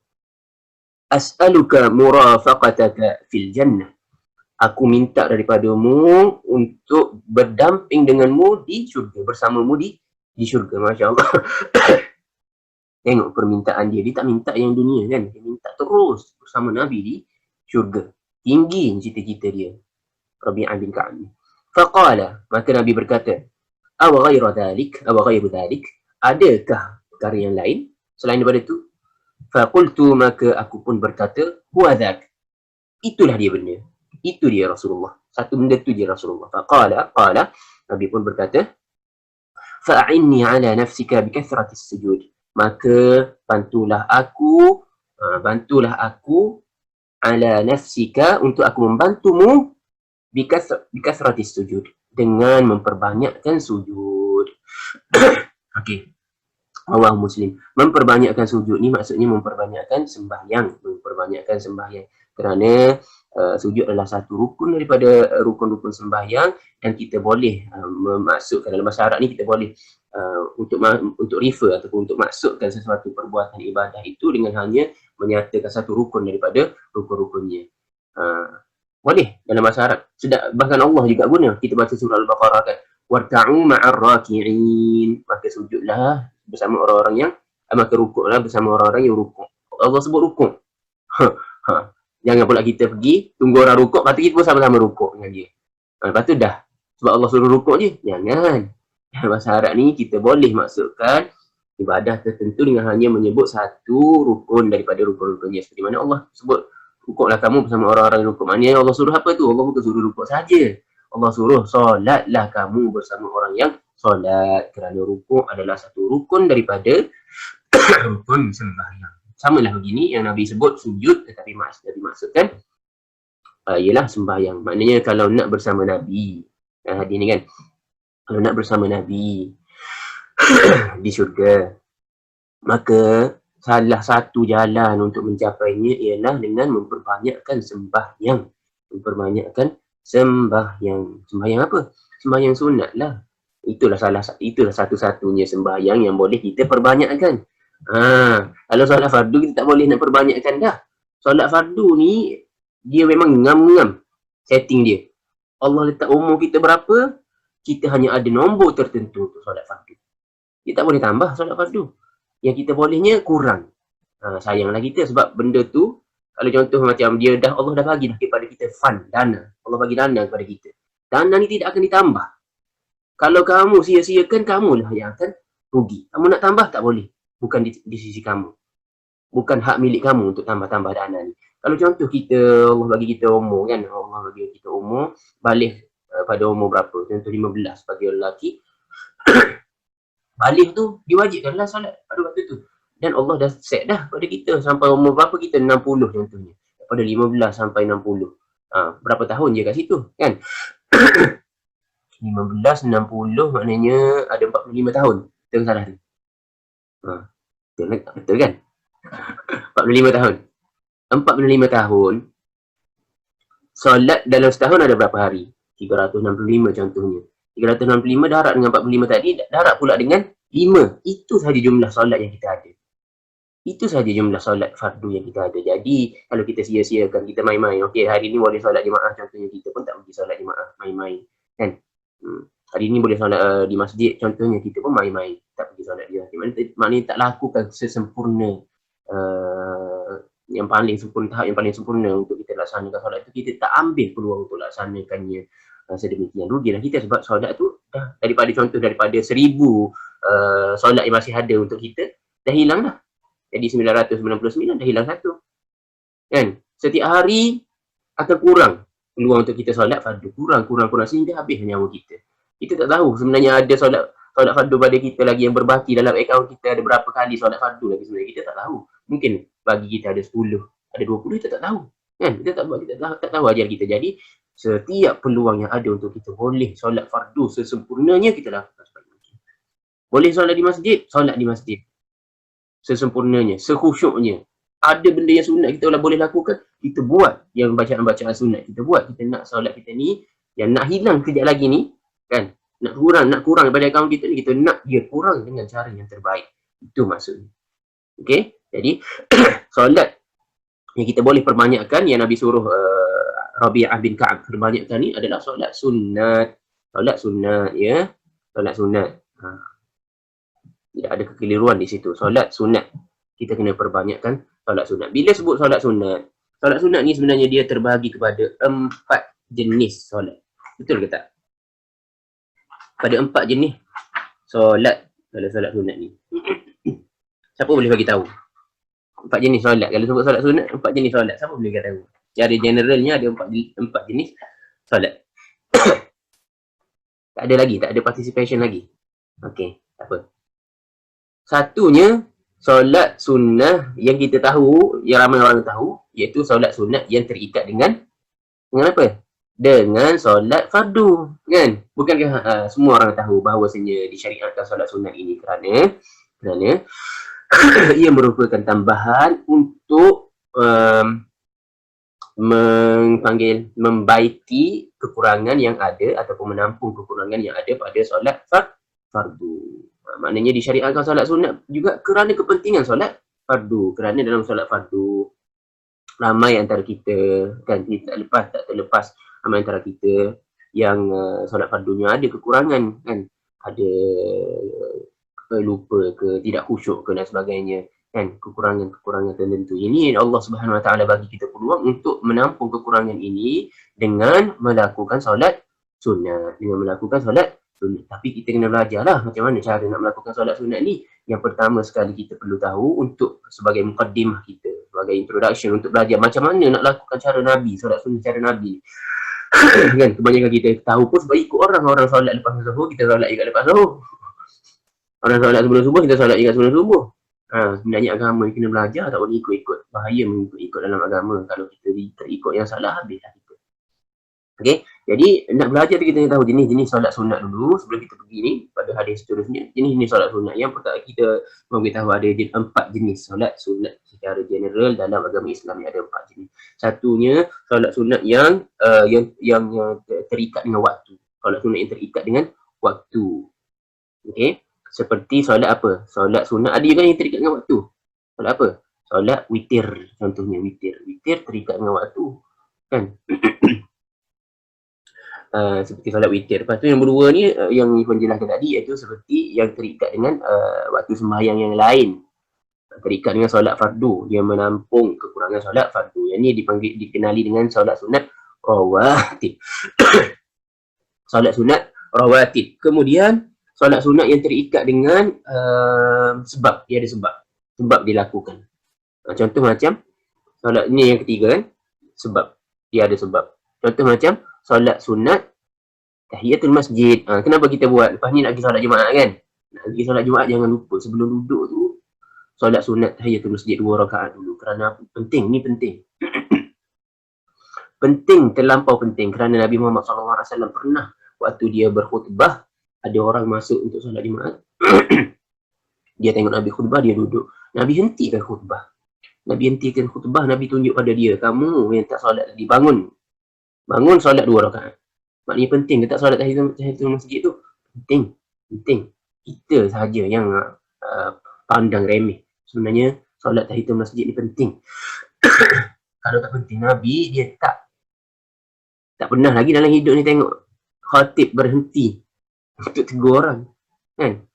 as'aluka murafaqataka fil jannah. Aku minta daripadamu untuk berdamping denganmu di syurga, bersamamu di syurga. Masya Allah. Tengok permintaan dia. Dia tak minta yang dunia kan. Dia minta terus bersama Nabi di syurga. Tinggi cita-cita dia, Rabi'ah bin Ka'ab. Faqala, maka Nabi berkata, aw ghairu dhalik, adakah perkara yang lain selain daripada itu? Faqultu, maka aku pun berkata, huwa dhak, itulah dia benda, itu dia Rasulullah, satu benda tu dia Rasulullah. Faqala, Nabi pun berkata, fa'inni ala nafsika bikathratis sujud, maka bantulah aku ala nafsika, untuk aku membantumu bikathratis sujud, dengan memperbanyakkan sujud. Okey. Allah Muslim. Memperbanyakkan sujud ni maksudnya memperbanyakkan sembahyang, kerana sujud adalah satu rukun daripada rukun-rukun sembahyang, dan kita boleh memasukkan dalam bahasa Arab ni, kita boleh untuk refer ataupun untuk masukkan sesuatu perbuatan ibadah itu dengan hanya menyatakan satu rukun daripada rukun-rukunnya. Boleh dalam bahasa Arab. Bahkan Allah juga guna. Kita baca surah Al-Baqarah kan, warta'u ma'ar raki'in, maka sujudlah bersama orang-orang yang, maka rukuklah bersama orang-orang yang rukuk. Allah sebut rukuk. Jangan pula kita pergi tunggu orang rukuk, lepas tu kita pun sama-sama rukuk dengan dia. Lepas tu dah, sebab Allah suruh rukuk je. Jangan. Bahasa Arab ni kita boleh masukkan ibadah tertentu dengan hanya menyebut satu rukun daripada rukun-rukunnya. Seperti mana Allah sebut, rukuklah kamu bersama orang-orang yang rukuk. Maknanya Allah suruh apa tu? Allah bukan suruh rukuk saja. Allah suruh solatlah kamu bersama orang yang solat, kerana rukuk adalah satu rukun daripada rukun sembahyang. Samalah begini yang Nabi sebut sujud, tetapi dimaksudkan ialah sembahyang. Maknanya kalau nak bersama Nabi, hadis ni kan, kalau nak bersama Nabi di syurga, maka salah satu jalan untuk mencapainya ialah dengan memperbanyakkan sembahyang. Sembahyang apa? Sembahyang sunat lah. Itulah satu-satunya sembahyang yang boleh kita perbanyakkan. Kalau solat fardu kita tak boleh nak perbanyakkan dah. Solat fardu ni dia memang ngam-ngam setting dia. Allah letak umur kita berapa, kita hanya ada nombor tertentu untuk solat fardu. Kita tak boleh tambah solat fardu. Yang kita bolehnya kurang. Sayanglah kita sebab benda tu, kalau contoh macam dia Allah dah bagi dah kepada kita fund, dana. Allah bagi dana kepada kita. Dana ni tidak akan ditambah. Kalau kamu sia-siakan, kamulah yang akan rugi. Kamu nak tambah tak boleh. Bukan di sisi kamu. Bukan hak milik kamu untuk tambah-tambah dana ni. Kalau contoh kita, Allah bagi kita umur kan, Allah bagi kita umur, balik pada umur berapa? Contoh 15 bagi lelaki. Balik tu diwajibkanlah solat pada waktu tu. Dan Allah dah set dah pada kita sampai umur berapa kita? 60 contohnya. Pada 15 sampai 60. Berapa tahun je kat situ kan? 15, 60 maknanya ada 45 tahun. Betul salah tu? Betul kan? 45 tahun. 45 tahun. Solat dalam setahun ada berapa hari? 365 contohnya. 365 darab dengan 45 tadi, darab pula dengan 5. Itu sahaja jumlah solat yang kita ada. Itu sahaja jumlah solat fardu yang kita ada. Jadi, kalau kita sia-siakan, kita main-main. Okey, hari ni boleh solat jemaah contohnya, kita pun tak pergi solat jemaah, main-main. Kan? Hari ni boleh solat di masjid contohnya, kita pun main-main. Tak pergi solat dia. Maknanya tak lakukan sesempurna yang paling sempurna, tahap yang paling sempurna untuk kita laksanakan solat itu. Kita tak ambil peluang untuk laksanakannya sedemikian. Rugilah kita sebab solat tu dah daripada 1000 solat yang masih ada untuk kita, dah hilang dah. Jadi 999 dah hilang satu. Kan? Setiap hari akan kurang peluang untuk kita solat fardu. Kurang sehingga habis nyawa kita. Kita tak tahu sebenarnya ada solat fardu pada kita lagi yang berbaki dalam akaun kita, ada berapa kali solat fardu lagi sebenarnya. Kita tak tahu. Mungkin bagi kita ada 10, ada 20, kita tak tahu. Kan? Kita tak tahu ajar kita. Jadi setiap peluang yang ada untuk kita boleh solat fardu sesempurnanya, kita lakukan sebaik mungkin. Boleh solat di masjid, solat di masjid sesempurnanya, sekhusyuknya. Ada benda yang sunat kita boleh lakukan, kita buat. Yang bacaan-bacaan sunat kita buat. Kita nak solat kita ni, yang nak hilang kejap lagi ni, kan, nak kurang daripada akaun kita ni, kita nak dia kurang dengan cara yang terbaik. Itu maksudnya. Okey, jadi solat yang kita boleh perbanyakkan, yang Nabi suruh Rabi'ah bin Ka'ab perbanyakkan ni adalah solat sunat. Solat sunat, ya. Solat sunat. Tidak ada kekeliruan di situ. Solat sunat. Kita kena perbanyakkan solat sunat. Bila sebut solat sunat ni sebenarnya dia terbahagi kepada 4 jenis solat. Betul ke tak? Pada 4 jenis solat sunat ni. Siapa boleh bagi tahu? 4 jenis solat. Kalau sebut solat sunat, 4 jenis solat. Siapa boleh bagi tahu? Secara generalnya ada 4 jenis solat. Tak ada lagi, tak ada participation lagi. Okey, tak apa. Satunya, solat sunnah yang kita tahu, yang ramai orang tahu, iaitu solat sunat yang terikat dengan apa? Dengan solat fardu, kan? Bukankah semua orang tahu bahawasanya disyariatkan solat sunat ini kerana ia merupakan tambahan untuk membaiki kekurangan yang ada ataupun menampung kekurangan yang ada pada solat fardu. Maknanya disyariatkan solat sunat juga kerana kepentingan solat fardu. Kerana dalam solat fardu ramai antara kita, kan, tak terlepas ramai antara kita yang solat fardunya ada kekurangan, kan, ada lupa ke, tidak khusyuk ke dan sebagainya, kan, kekurangan tertentu. Ini Allah Subhanahu Wa Taala bagi kita peluang untuk menampung kekurangan ini dengan melakukan solat sunat, Tapi kita kena belajarlah macam mana cara nak melakukan solat sunat ni. Yang pertama sekali kita perlu tahu, untuk sebagai mukaddimah kita, sebagai introduction, untuk belajar macam mana nak lakukan cara Nabi, solat sunat cara Nabi. Kan, kebanyakan kita tahu pun sebab ikut orang solat lepas zuhur, kita solat juga lepas zuhur. Orang solat sebelum subuh, kita solat juga sebelum subuh. Sebenarnya agama ni kena belajar, tak boleh ikut-ikut. Bahaya mengikut-ikut dalam agama. Kalau kita terikut yang salah, habislah kita. Okey, jadi nak belajar kita tahu jenis-jenis solat sunat dulu sebelum kita pergi ni pada hadis seterusnya. Jenis-jenis solat sunat. Yang pertama kita memberitahu ada 4 jenis solat sunat secara general dalam agama Islam ni, ada 4 jenis. Satunya solat sunat yang terikat dengan waktu. Solat sunat yang terikat dengan waktu. Okey, seperti solat apa? Solat sunat ada juga yang terikat dengan waktu. Solat apa? Solat witir contohnya, witir terikat dengan waktu, kan? seperti solat witir. Lepas tu yang kedua ni yang Ikhwan jelaskan tadi, iaitu seperti yang terikat dengan waktu sembahyang yang lain, terikat dengan solat fardu, dia menampung kekurangan solat fardu. Yang ni dikenali dengan solat sunat rawatib. Solat sunat rawatib. Kemudian solat sunat yang terikat dengan sebab, dia ada sebab dilakukan. Contoh macam solat ni yang ketiga kan, sebab, dia ada sebab. Contoh macam solat sunat tahiyatul masjid. Kenapa kita buat? Lepas ni nak pergi solat Jumaat kan? Nak pergi solat Jumaat, jangan lupa sebelum duduk tu solat sunat tahiyatul masjid 2 rakaat dulu. Kerana apa? Penting, ni penting. Penting, terlampau penting. Kerana Nabi Muhammad SAW pernah waktu dia berkhutbah, ada orang masuk untuk solat Jumaat. Dia tengok Nabi khutbah, dia duduk. Nabi hentikan khutbah. Nabi tunjuk pada dia, kamu yang tak solat tadi, bangun solat 2 rakaat. Maknanya penting ke tak solat tahiyatul masjid tu? Penting. Kita sahaja yang pandang remeh. Sebenarnya solat tahiyatul masjid ni penting. Kalau tak penting, Nabi dia tak pernah lagi dalam hidup ni tengok khatib berhenti untuk tegur orang kan.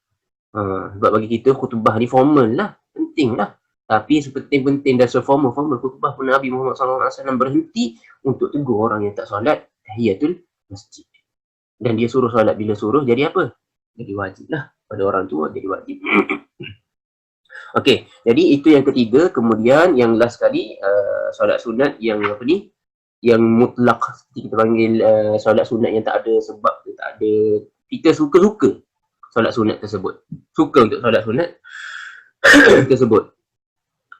Sebab bagi kita khutbah ni formal lah, penting lah. Tapi sepenting-penting dan seformal khutbah pun Nabi Muhammad SAW berhenti untuk tegur orang yang tak solat tahiyatul masjid. Dan dia suruh solat, bila suruh jadi apa? Jadi wajib lah. Pada orang tua jadi wajib. Okey, jadi itu yang ketiga. Kemudian yang last sekali, solat sunat yang apa ni? Yang mutlak, kita panggil solat sunat yang tak ada sebab, tak ada, kita suka-suka solat sunat tersebut. Suka untuk solat sunat tersebut.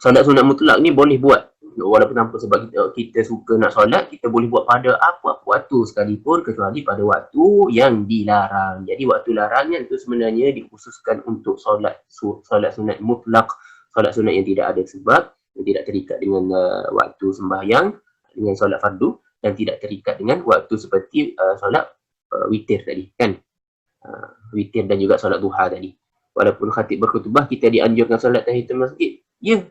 Solat sunat mutlak ni boleh buat walaupun tanpa sebab kita suka nak solat, kita boleh buat pada apa-apa waktu sekalipun, kecuali pada waktu yang dilarang. Jadi waktu larangnya itu sebenarnya dikhususkan untuk solat sunat mutlak, solat sunat yang tidak ada sebab, yang tidak terikat dengan waktu sembahyang, dengan solat fardu, dan tidak terikat dengan waktu seperti solat witir tadi kan. Witir dan juga solat duha tadi. Walaupun khatib berkhutbah, kita dianjurkan solat tahiyatul masjid. Ya.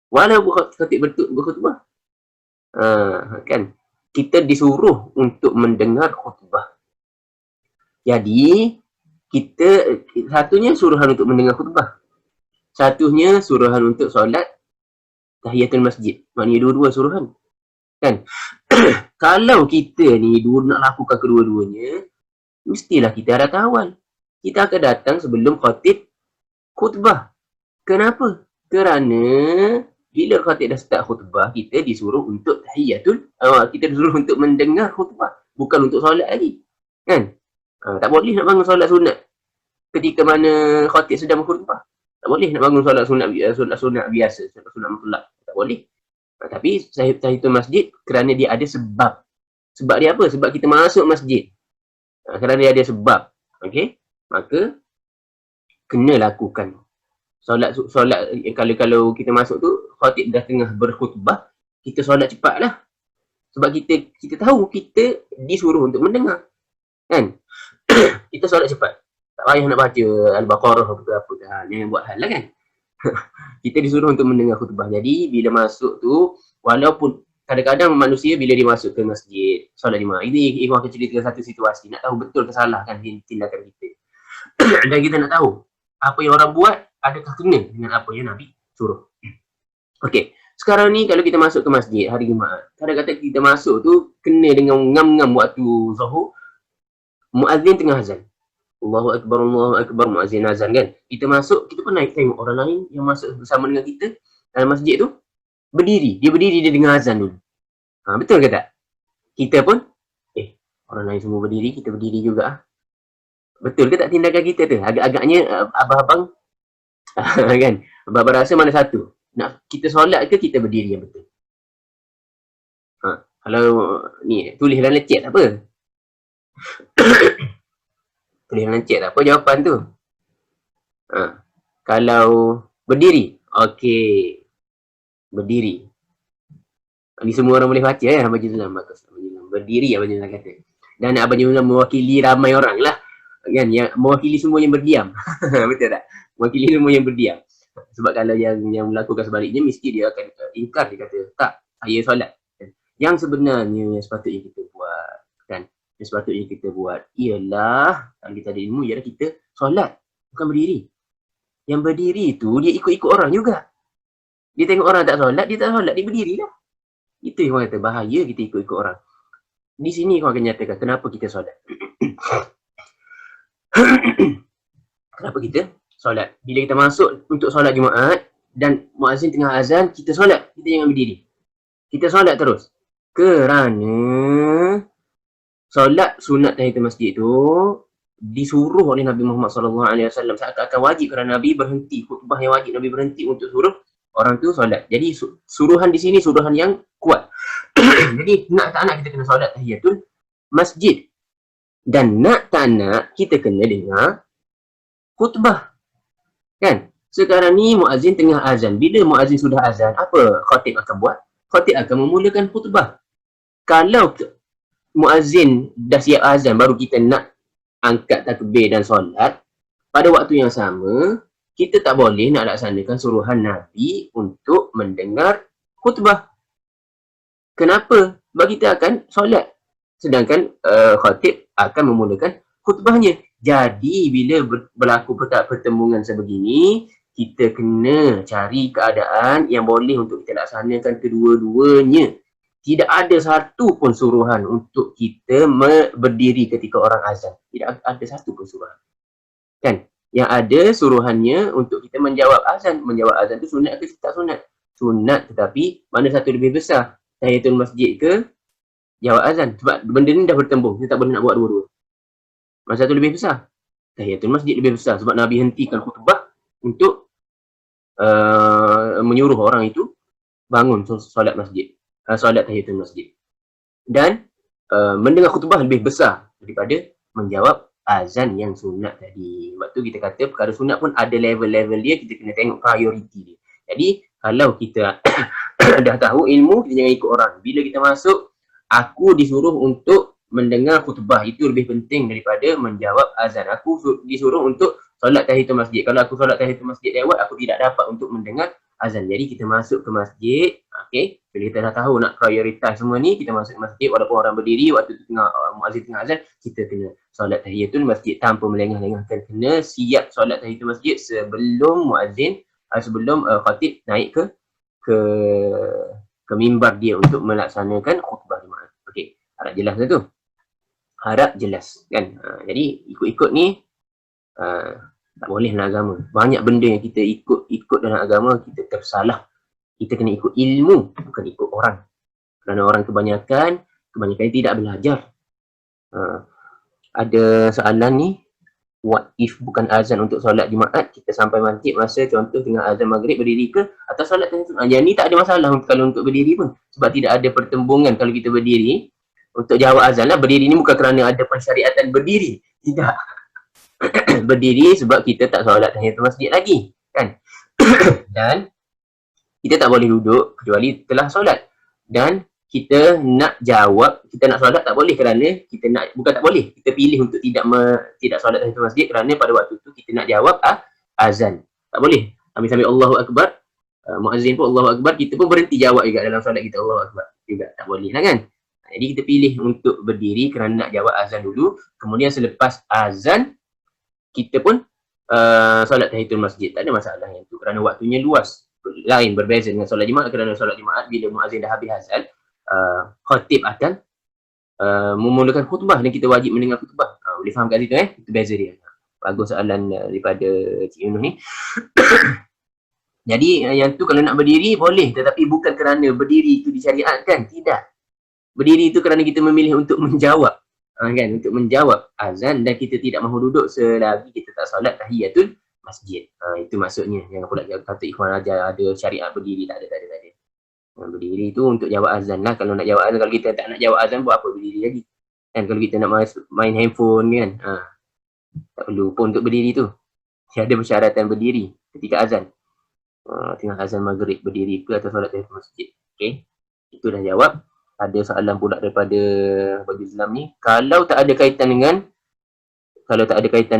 Walaupun khatib berkhutbah. Kan. Kita disuruh untuk mendengar khutbah. Jadi, kita satunya suruhan untuk mendengar khutbah. Satunya suruhan untuk solat tahiyatul masjid. Maknanya dua-dua suruhan. Kan? Kalau kita ni nak lakukan kedua-duanya, mestilah kita ada kawal. Kita akan datang sebelum khatib khutbah. Kenapa? Kerana bila khatib dah start khutbah, kita disuruh untuk tahiyatul, kita disuruh untuk mendengar khutbah, bukan untuk solat lagi. Kan? Tak boleh nak bangun solat sunat ketika mana khatib sedang berkhutbah. Tak boleh nak bangun solat sunat biasa, solat sunat mutlak. Tak boleh. Tapi tahiyatul masjid kerana dia ada sebab. Sebab dia apa? Sebab kita masuk masjid. Kerana dia ada sebab. Okey? Maka kena lakukan. Solat kalau kita masuk tu khatib dah tengah berkhutbah, kita solat cepatlah. Sebab kita tahu kita disuruh untuk mendengar. Kan? Kita solat cepat. Tak payah nak baca Al-Baqarah atau apa dah. Jangan buat hal lah kan. Kita disuruh untuk mendengar khutbah. Jadi bila masuk tu, walaupun kadang-kadang manusia bila dia masuk ke masjid solat Jumaat, ini Ikhwan akan ceritakan satu situasi, nak tahu betul ke salah kan tindakan kita. Dan kita nak tahu apa yang orang buat adakah kena dengan apa yang Nabi suruh. Okey, sekarang ni kalau kita masuk ke masjid hari Jumaat, kadang-kadang kita masuk tu kena dengan ngam-ngam waktu Zuhur, muazzin tengah azan. Allahu Akbar, muazzin azan kan. Kita masuk, kita pernah tengok orang lain yang masuk bersama dengan kita dalam masjid tu berdiri, dia dengar azan dulu. Betul ke tak? Kita pun orang lain semua berdiri, kita berdiri juga. Betul ke tak tindakan kita tu? Agak-agaknya abang-abang kan? Abang-abang rasa mana satu? Nak kita solat ke kita berdiri yang betul? Kalau ni tulis dalam chat tak apa. Tulis dalam chat tak apa jawapan tu. Kalau berdiri, okey. Berdiri. Ni semua orang boleh baca Abang Juzam. Berdiri Abang Juzam kata. Dan Abang Juzam mewakili ramai orang lah. Kan? Yang mewakili semua yang berdiam. Betul tak? Mewakili semua yang berdiam. Sebab kalau yang melakukan sebaliknya, mesti dia akan ingkar. Dia kata, tak, saya solat. Yang sebenarnya yang sepatutnya kita buat. Kan? yang sepatutnya kita buat ialah, kalau kita ada ilmu, ialah kita solat, bukan berdiri. Yang berdiri itu dia ikut-ikut orang juga. Dia tengok orang tak solat, dia tak solat, dia berdiri lah. Itu yang orang kata bahaya kita ikut-ikut orang. Di sini kau akan nyatakan kenapa kita solat. Kenapa kita solat? Bila kita masuk untuk solat Jumaat dan muazzin tengah azan, kita solat. Kita jangan berdiri. Kita solat terus. Kerana solat sunat tahiyatul masjid tu disuruh oleh Nabi Muhammad SAW. Seakan-akan wajib kerana Nabi berhenti. Khutbah yang wajib Nabi berhenti untuk suruh orang tu solat. Jadi suruhan di sini suruhan yang kuat. Jadi nak tak nak kita kena solat tahiyatul masjid. Dan nak tak nak kita kena dengar khutbah. Kan? Sekarang ni muazzin tengah azan. Bila muazzin sudah azan, apa khatib akan buat? Khatib akan memulakan khutbah. Kalau muazzin dah siap azan baru kita nak angkat takbir dan solat, pada waktu yang sama kita tak boleh nak laksanakan suruhan Nabi untuk mendengar khutbah. Kenapa? Sebab kita akan solat. Sedangkan khatib akan memulakan khutbahnya. Jadi bila berlaku pertembungan sebegini, kita kena cari keadaan yang boleh untuk kita laksanakan kedua-duanya. Tidak ada satu pun suruhan untuk kita berdiri ketika orang azan. Tidak ada satu pun suruhan. Kan? Yang ada suruhannya untuk kita menjawab azan. Menjawab azan itu sunat ke tak sunat? Sunat, tetapi mana satu lebih besar? Tahiyatul masjid ke jawab azan? Sebab benda ni dah bertembung. Kita tak boleh nak buat dua-dua. Mana satu lebih besar? Tahiyatul masjid lebih besar. Sebab Nabi hentikan khutbah untuk menyuruh orang itu bangun solat masjid. Solat tahiyatul masjid. Dan mendengar khutbah lebih besar daripada menjawab azan yang sunat tadi. Sebab tu kita kata perkara sunat pun ada level-level dia, kita kena tengok prioriti dia. Jadi kalau kita dah tahu ilmu, kita jangan ikut orang. Bila kita masuk, aku disuruh untuk mendengar khutbah, itu lebih penting daripada menjawab azan. Aku disuruh untuk solat tahiyatul masjid. Kalau aku solat tahiyatul masjid lewat, aku tidak dapat untuk mendengar azan. Jadi kita masuk ke masjid, okey. Bila kita dah tahu nak prioritize semua ni, kita masuk ke masjid walaupun orang berdiri waktu tu tengah muazzin tengah azan, kita kena solat tahiyatul masjid tanpa melengah-lengahkan. Kena siap solat tahiyatul masjid sebelum muazzin, sebelum khatib naik ke mimbar dia untuk melaksanakan khutbah Jumaat. Okey, harap jelas ke tu? Harap jelas kan. Jadi ikut-ikut ni tak boleh dalam agama. Banyak benda yang kita ikut dalam agama, kita tersalah. Kita kena ikut ilmu, bukan ikut orang. Kerana orang kebanyakan tidak belajar. Ada soalan ni, what if bukan azan untuk solat Jumaat, kita sampai maghrib, masa contoh tengah azan maghrib, berdiri ke atau solat tahiyatul? Yang ni tak ada masalah kalau untuk berdiri pun. Sebab tidak ada pertembungan kalau kita berdiri. Untuk jawab azan lah, berdiri ni bukan kerana ada pensyariatan berdiri. Tidak. Berdiri sebab kita tak solat tahiyatul masjid lagi. Kan? Dan kita tak boleh duduk kecuali telah solat. Dan kita nak jawab, kita nak solat tak boleh kerana kita nak, bukan tak boleh, kita pilih untuk tidak solat tahiyatul masjid kerana pada waktu tu kita nak jawab azan. Tak boleh. Sambil-sambil Allahu Akbar, muazzin pun Allahu Akbar, kita pun berhenti jawab juga dalam solat kita Allahu Akbar. Juga tak boleh lah kan. Jadi kita pilih untuk berdiri kerana nak jawab azan dulu. Kemudian selepas azan, kita pun solat tahiyatul masjid. Tak ada masalah yang tu kerana waktunya luas. Lain berbeza dengan solat Jumaat, kerana solat Jumaat bila muazzin dah habis azan, khatib akan memulakan khutbah dan kita wajib mendengar khutbah. Boleh faham kat situ Itu beza dia. Bagus soalan daripada Cik Yunus ni. Jadi yang tu kalau nak berdiri boleh, tetapi bukan kerana berdiri itu disyariatkan. Tidak. Berdiri itu kerana kita memilih untuk menjawab. Kan, untuk menjawab azan dan kita tidak mahu duduk selagi kita tak solat tahiyatul masjid. Itu maksudnya. Jangan pula kata ikhwan ajar ada syariat berdiri, tak ada. Berdiri itu untuk jawab azan lah. Kalau nak jawab azan, kalau kita tak nak jawab azan, buat apa berdiri lagi? Dan kalau kita nak main handphone kan, tak perlu pun untuk berdiri tu. Ada persyaratan berdiri ketika azan. Tengah azan maghrib, berdiri ke atau solat tahiyatul masjid. Okey. Itu dah jawab. Ada soalan pula daripada Baju Islam ni. Kalau tak ada kaitan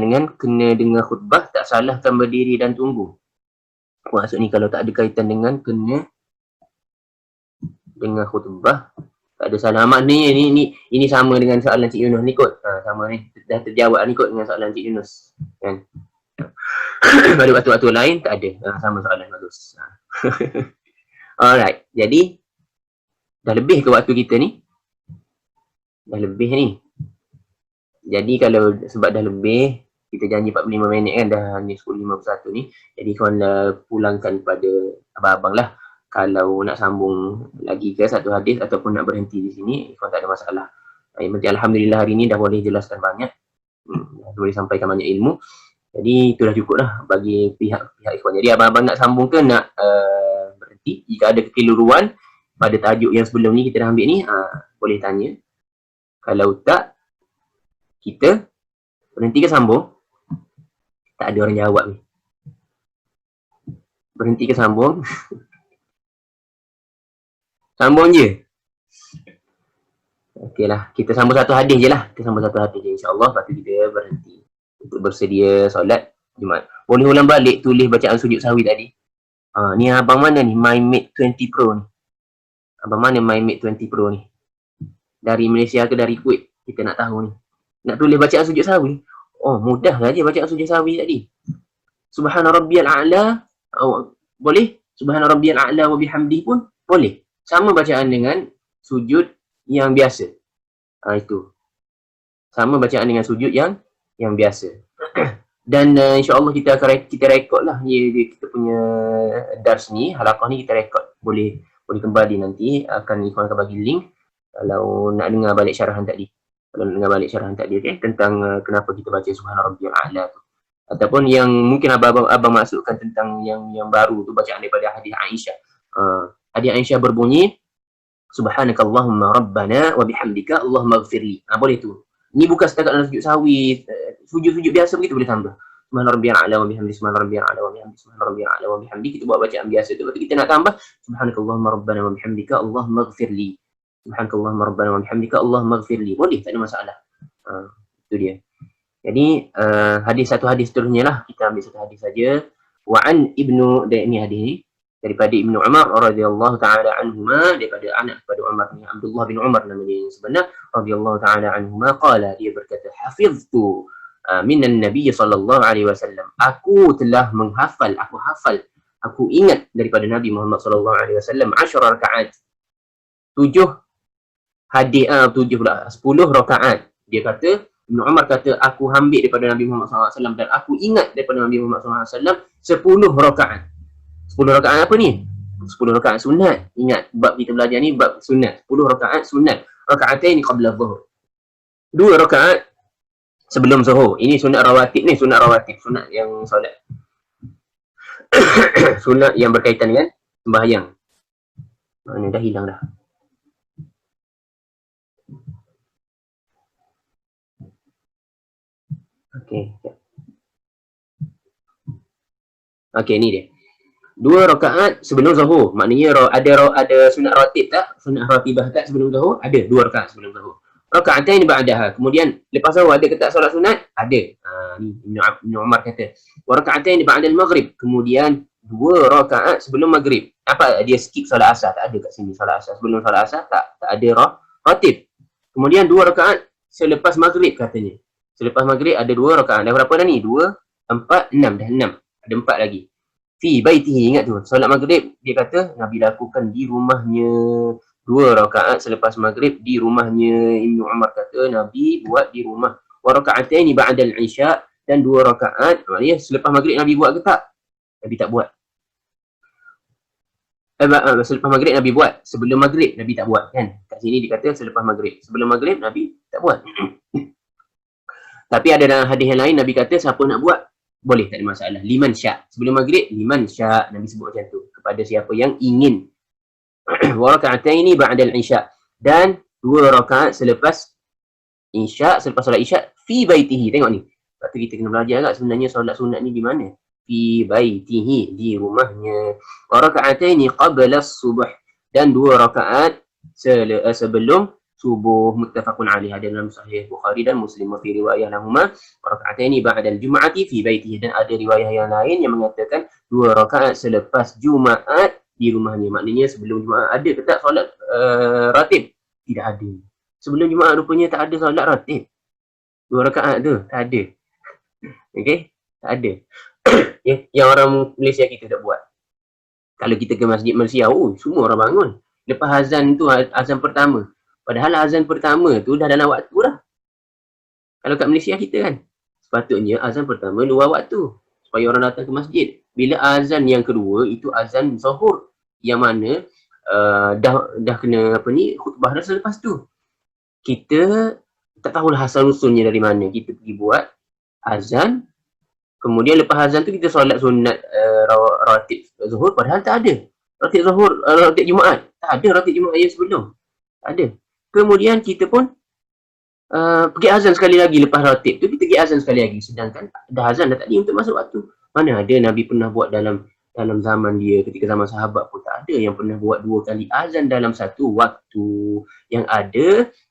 dengan kena dengar khutbah, tak salahkan berdiri dan tunggu. Maksud ni kalau tak ada kaitan dengan kena dengar khutbah, Tak ada salah. Maknanya ini sama dengan soalan Cik Yunus ni kot. Sama ni. Dah terjawab ni kot dengan soalan Cik Yunus. Kan? Pada waktu-waktu lain tak ada. Sama soalan bagus. Alright. Jadi dah lebih ke waktu kita ni? Dah lebih ni. Jadi kalau sebab dah lebih, kita janji 45 minit kan, dah ni 10.51 ni. Jadi korang pulangkan pada abang-abang lah. Kalau nak sambung lagi ke satu hadis ataupun nak berhenti di sini, korang tak ada masalah. Yang penting Alhamdulillah hari ni dah boleh jelaskan banyak. Dah boleh sampaikan banyak ilmu. Jadi itulah cukup lah bagi pihak ikhwan. Jadi abang-abang nak sambung ke nak berhenti? Jika ada kekeliruan pada tajuk yang sebelum ni kita dah ambil ni, boleh tanya. Kalau tak, kita berhenti ke sambung? Tak ada orang jawab ni. Berhenti ke sambung? Sambung je. Okeylah, kita sambung satu hadis je lah. Kita sambung satu hadis je insya-Allah, lepas tu kita berhenti untuk bersedia solat Jumaat. Boleh ulang balik tulis bacaan sujud sahwi tadi. Ni abang mana ni? MyMate 20 Pro ni. Abang mana MyMate 20 Pro ni? Dari Malaysia ke dari Kuwait? Kita nak tahu ni. Nak tulis bacaan sujud sahwi? Oh, mudah saja bacaan sujud sahwi tadi. Subhana rabbiyal a'la. Boleh? Subhana rabbiyal a'la wa bihamdihi pun boleh. Sama bacaan dengan sujud yang biasa. Itu. Sama bacaan dengan sujud yang biasa. Dan insya-Allah kita rekod lah kita punya dars ni, halaqah ni kita rekod. Boleh kembali nanti, akan bagi link kalau nak dengar balik syarahan tadi. Kalau nak dengar balik syarahan tadi, okay? Tentang kenapa kita baca Subhana rabbiyal a'la tu. Ataupun yang mungkin abang masukkan tentang yang baru tu, bacaan daripada hadis Aisyah. Hadis Aisyah berbunyi Subhanakallahumma rabbana wa bihamdika Allahumma ighfirli. Boleh tu. Ni bukan setakat dalam sujud sahwi, sujud biasa begitu boleh tambah. Subhana rabbiyal a'la wa bihamdi, subhana rabbiyal a'la wa bihamdi, subhana rabbiyal a'la wa bihamdi. Kita buat bacaan biasa tu. Lepas kita nak tambah Subhanakallahumma rabbana wa bihamdika Allahumma ighfirli. Subhanakallahumma rabbana wa bihamdika Allahumma ighfirli. Boleh, tak ada masalah. Itu dia. Jadi satu hadis seterusnya lah, kita ambil satu hadis saja. Wa an ibnu, ini hadis ni daripada Ibnu Umar radhiyallahu taala anhuma, daripada anak kepada Umar ni, Abdullah bin Umar nama dia sebenar, radhiyallahu taala anhuma, qala, dia berkata, hafiztu minan nabiy sallallahu alaihi wasallam, aku telah menghafal, aku ingat daripada Nabi Muhammad sallallahu alaihi wasallam 10 rakaat, 7 hadis, 10 rakaat. Dia kata, Ibnu Umar kata, aku ambil daripada Nabi Muhammad SAW dan aku ingat daripada Nabi Muhammad SAW 10 rakaat. 10 rakaat apa ni? 10 rakaat sunat. Ingat, bab kita belajar ni bab sunat. 10 rakaat sunat. Rakaatain qabla dhuhr. 2 rakaat sebelum zuhur. Ini sunat rawatib ni, sunat yang solat. Sunat yang berkaitan dengan sembahyang. Mana dah hilang dah. Okey, ni dia. 2 rakaat sebelum zuhur. Maknanya ada sunat rawatib tak? Sunat rawatibah tak sebelum zuhur? Ada 2 rakaat sebelum zuhur. Rakaatain ba'daha. Kemudian lepas zuhur ada ke tak solat sunat? Ada. Ni Ibnu Umar kata. Wa rakaatain ba'dal maghrib. Kemudian 2 rakaat sebelum maghrib. Apa dia skip solat asar? Tak ada kat sini solat asar. Sebelum solat asar tak ada rawatib. Kemudian 2 rakaat selepas maghrib katanya. Selepas maghrib ada 2 rakaat. Dah berapa dah ni? 2, 4, 6. Dah 6. Ada 4 lagi. Fi baitihi, ingat tu. Solat maghrib dia kata Nabi lakukan di rumahnya. 2 rakaat selepas maghrib di rumahnya. Ibnu Umar kata Nabi buat di rumah. Wa raka'ataini ba'dal isya, dan 2 rakaat maknanya selepas maghrib Nabi buat ke tak? Nabi tak buat. Selepas maghrib Nabi buat. Sebelum maghrib Nabi tak buat kan. Kat sini dikata selepas maghrib. Sebelum maghrib Nabi tak buat. Tapi ada dalam hadis yang lain Nabi kata siapa nak buat boleh, tak ada masalah. Liman sya'. Sebelum maghrib liman sya', Nabi sebut macam tu. Kepada siapa yang ingin. Wa raka'ataini ba'dal isya', dan 2 rakaat selepas isya', selepas solat isya' fi baitihi. Tengok ni. Lepas tu kita kena belajar agak sebenarnya solat sunat ni di mana? Fi baitihi, di rumahnya. Wa raka'ataini qabla as-subh, dan 2 rakaat sebelum subuh. Muttafaqun alaih. Ada dalam sahih Bukhari dan Muslim. Wa fi riwayah lahumā raka'ataini ba'dal jum'ati fi baitihi, dan ada riwayah yang lain yang mengatakan 2 rakaat selepas Jumaat di rumahnya. Maknanya sebelum Jumaat ada ke tak solat ratib? Tidak ada. Sebelum Jumaat rupanya tak ada solat ratib. 2 rakaat tu, tak ada. Okey? Tak ada. Yang orang Malaysia kita tak buat. Kalau kita ke masjid Malaysia, semua orang bangun. Lepas azan tu, azan pertama. Padahal azan pertama tu dah dalam waktu dah. Kalau kat Malaysia kita kan, sepatutnya azan pertama luar waktu. Supaya orang datang ke masjid. Bila azan yang kedua, itu azan zuhur. Yang mana dah kena khutbah dah selepas tu. Kita tak tahulah asal usulnya dari mana. Kita pergi buat azan, kemudian lepas azan tu kita solat sunat rawatib zuhur, padahal tak ada. Rawatib zuhur, rawatib Jumaat. Tak ada rawatib Jumaat yang sebelum. Tak ada. Kemudian kita pun pergi azan sekali lagi lepas rawatib tu, kita pergi azan sekali lagi. Sedangkan dah azan dah tadi untuk masuk waktu. Mana ada Nabi pernah buat dalam zaman dia, ketika zaman sahabat pun tak ada yang pernah buat 2 kali azan dalam satu waktu. Yang ada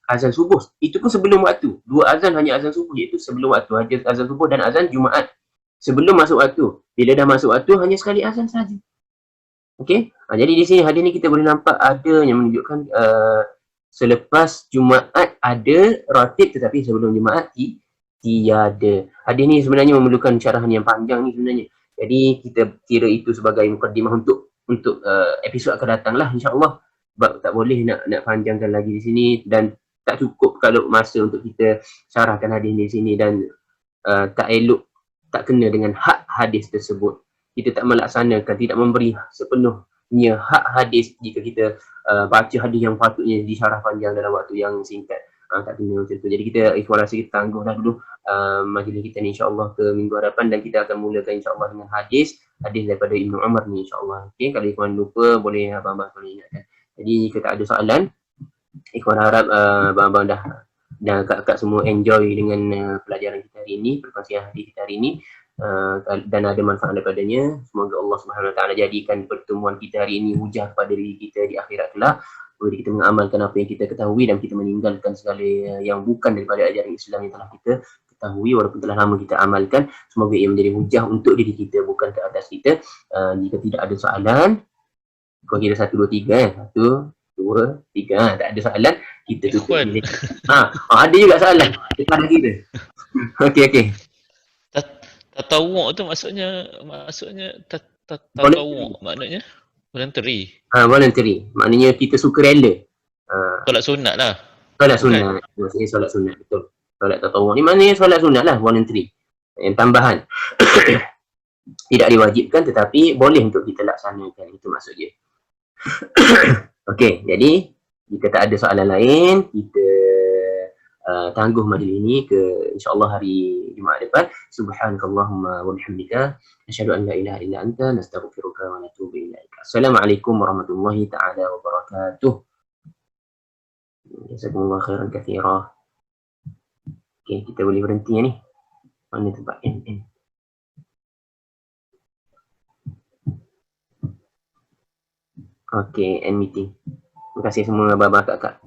azan subuh, itu pun sebelum waktu. 2 azan hanya azan subuh, iaitu sebelum waktu. Ada azan subuh dan azan Jumaat sebelum masuk waktu. Bila dah masuk waktu, hanya sekali azan saja. Okey, jadi di sini hadis ni kita boleh nampak ada yang menunjukkan selepas Jumaat ada ratib, tetapi sebelum Jumaat tiada. Hadis ni sebenarnya memerlukan syarahan yang panjang ni sebenarnya. Jadi kita kira itu sebagai mukadimah untuk episod akan datang lah, insya-Allah. Sebab tak boleh nak panjangkan lagi di sini dan tak cukup kalau masa untuk kita syarahkan hadis di sini, dan tak elok, tak kena dengan hak hadis tersebut. Kita tak melaksanakan, tidak memberi sepenuhnya hak hadis jika kita baca hadis yang patutnya disyarah panjang dalam waktu yang singkat. Tak kena macam tu. Jadi kita ikhlas, kita tangguh dah dulu majlis kita ni insya-Allah ke minggu hadapan, dan kita akan mulakan insya-Allah dengan hadis daripada Ibnu Umar ni insya-Allah. Okey, kalau ikhwan lupa boleh abang-abang boleh ingatkan. Jadi jika tak ada soalan, ikhwan harap abang-abang dan kakak semua enjoy dengan pelajaran kita hari ini, perkongsian hadis kita hari ini, dan ada manfaat daripadanya. Semoga Allah Subhanahu Wa Taala jadikan pertemuan kita hari ini hujah kepada diri kita di akhirat kelak. Boleh kita mengamalkan apa yang kita ketahui dan kita meninggalkan segala yang bukan daripada ajaran Islam yang telah kita ketahui walaupun telah lama kita amalkan. Semoga ia menjadi hujah untuk diri kita, bukan ke atas kita. Jika tidak ada soalan, kau kira 1, 2, 3 1, 2, 3. Tak ada soalan, kita tutup ni. Ada juga soalan daripada kita. Okey. Tatawuk tu maksudnya tatawuk maknanya voluntary. Voluntary. Maknanya kita suka rela. Solat sunat lah. Solat sunat. Maksudnya solat sunat, betul. Solat tatawuk ni maknanya solat sunat lah, voluntary. Yang tambahan. Tidak diwajibkan tetapi boleh untuk kita laksanakan. Itu maksud dia. Okey, jadi jika tak ada soalan lain, kita tangguh majlis ini ke insya-Allah hari Jumaat depan. Subhanakallahumma wa bihamdika asyhadu an la ilaha illa anta nastaghfiruka wa natubu ilaik. Assalamualaikum warahmatullahi taala wabarakatuh. Jazakumullah khairan katsira. Okey, kita boleh berhenti ni. Mana tempat end. Okey, end meeting. Terima kasih semua abang-abang kakak.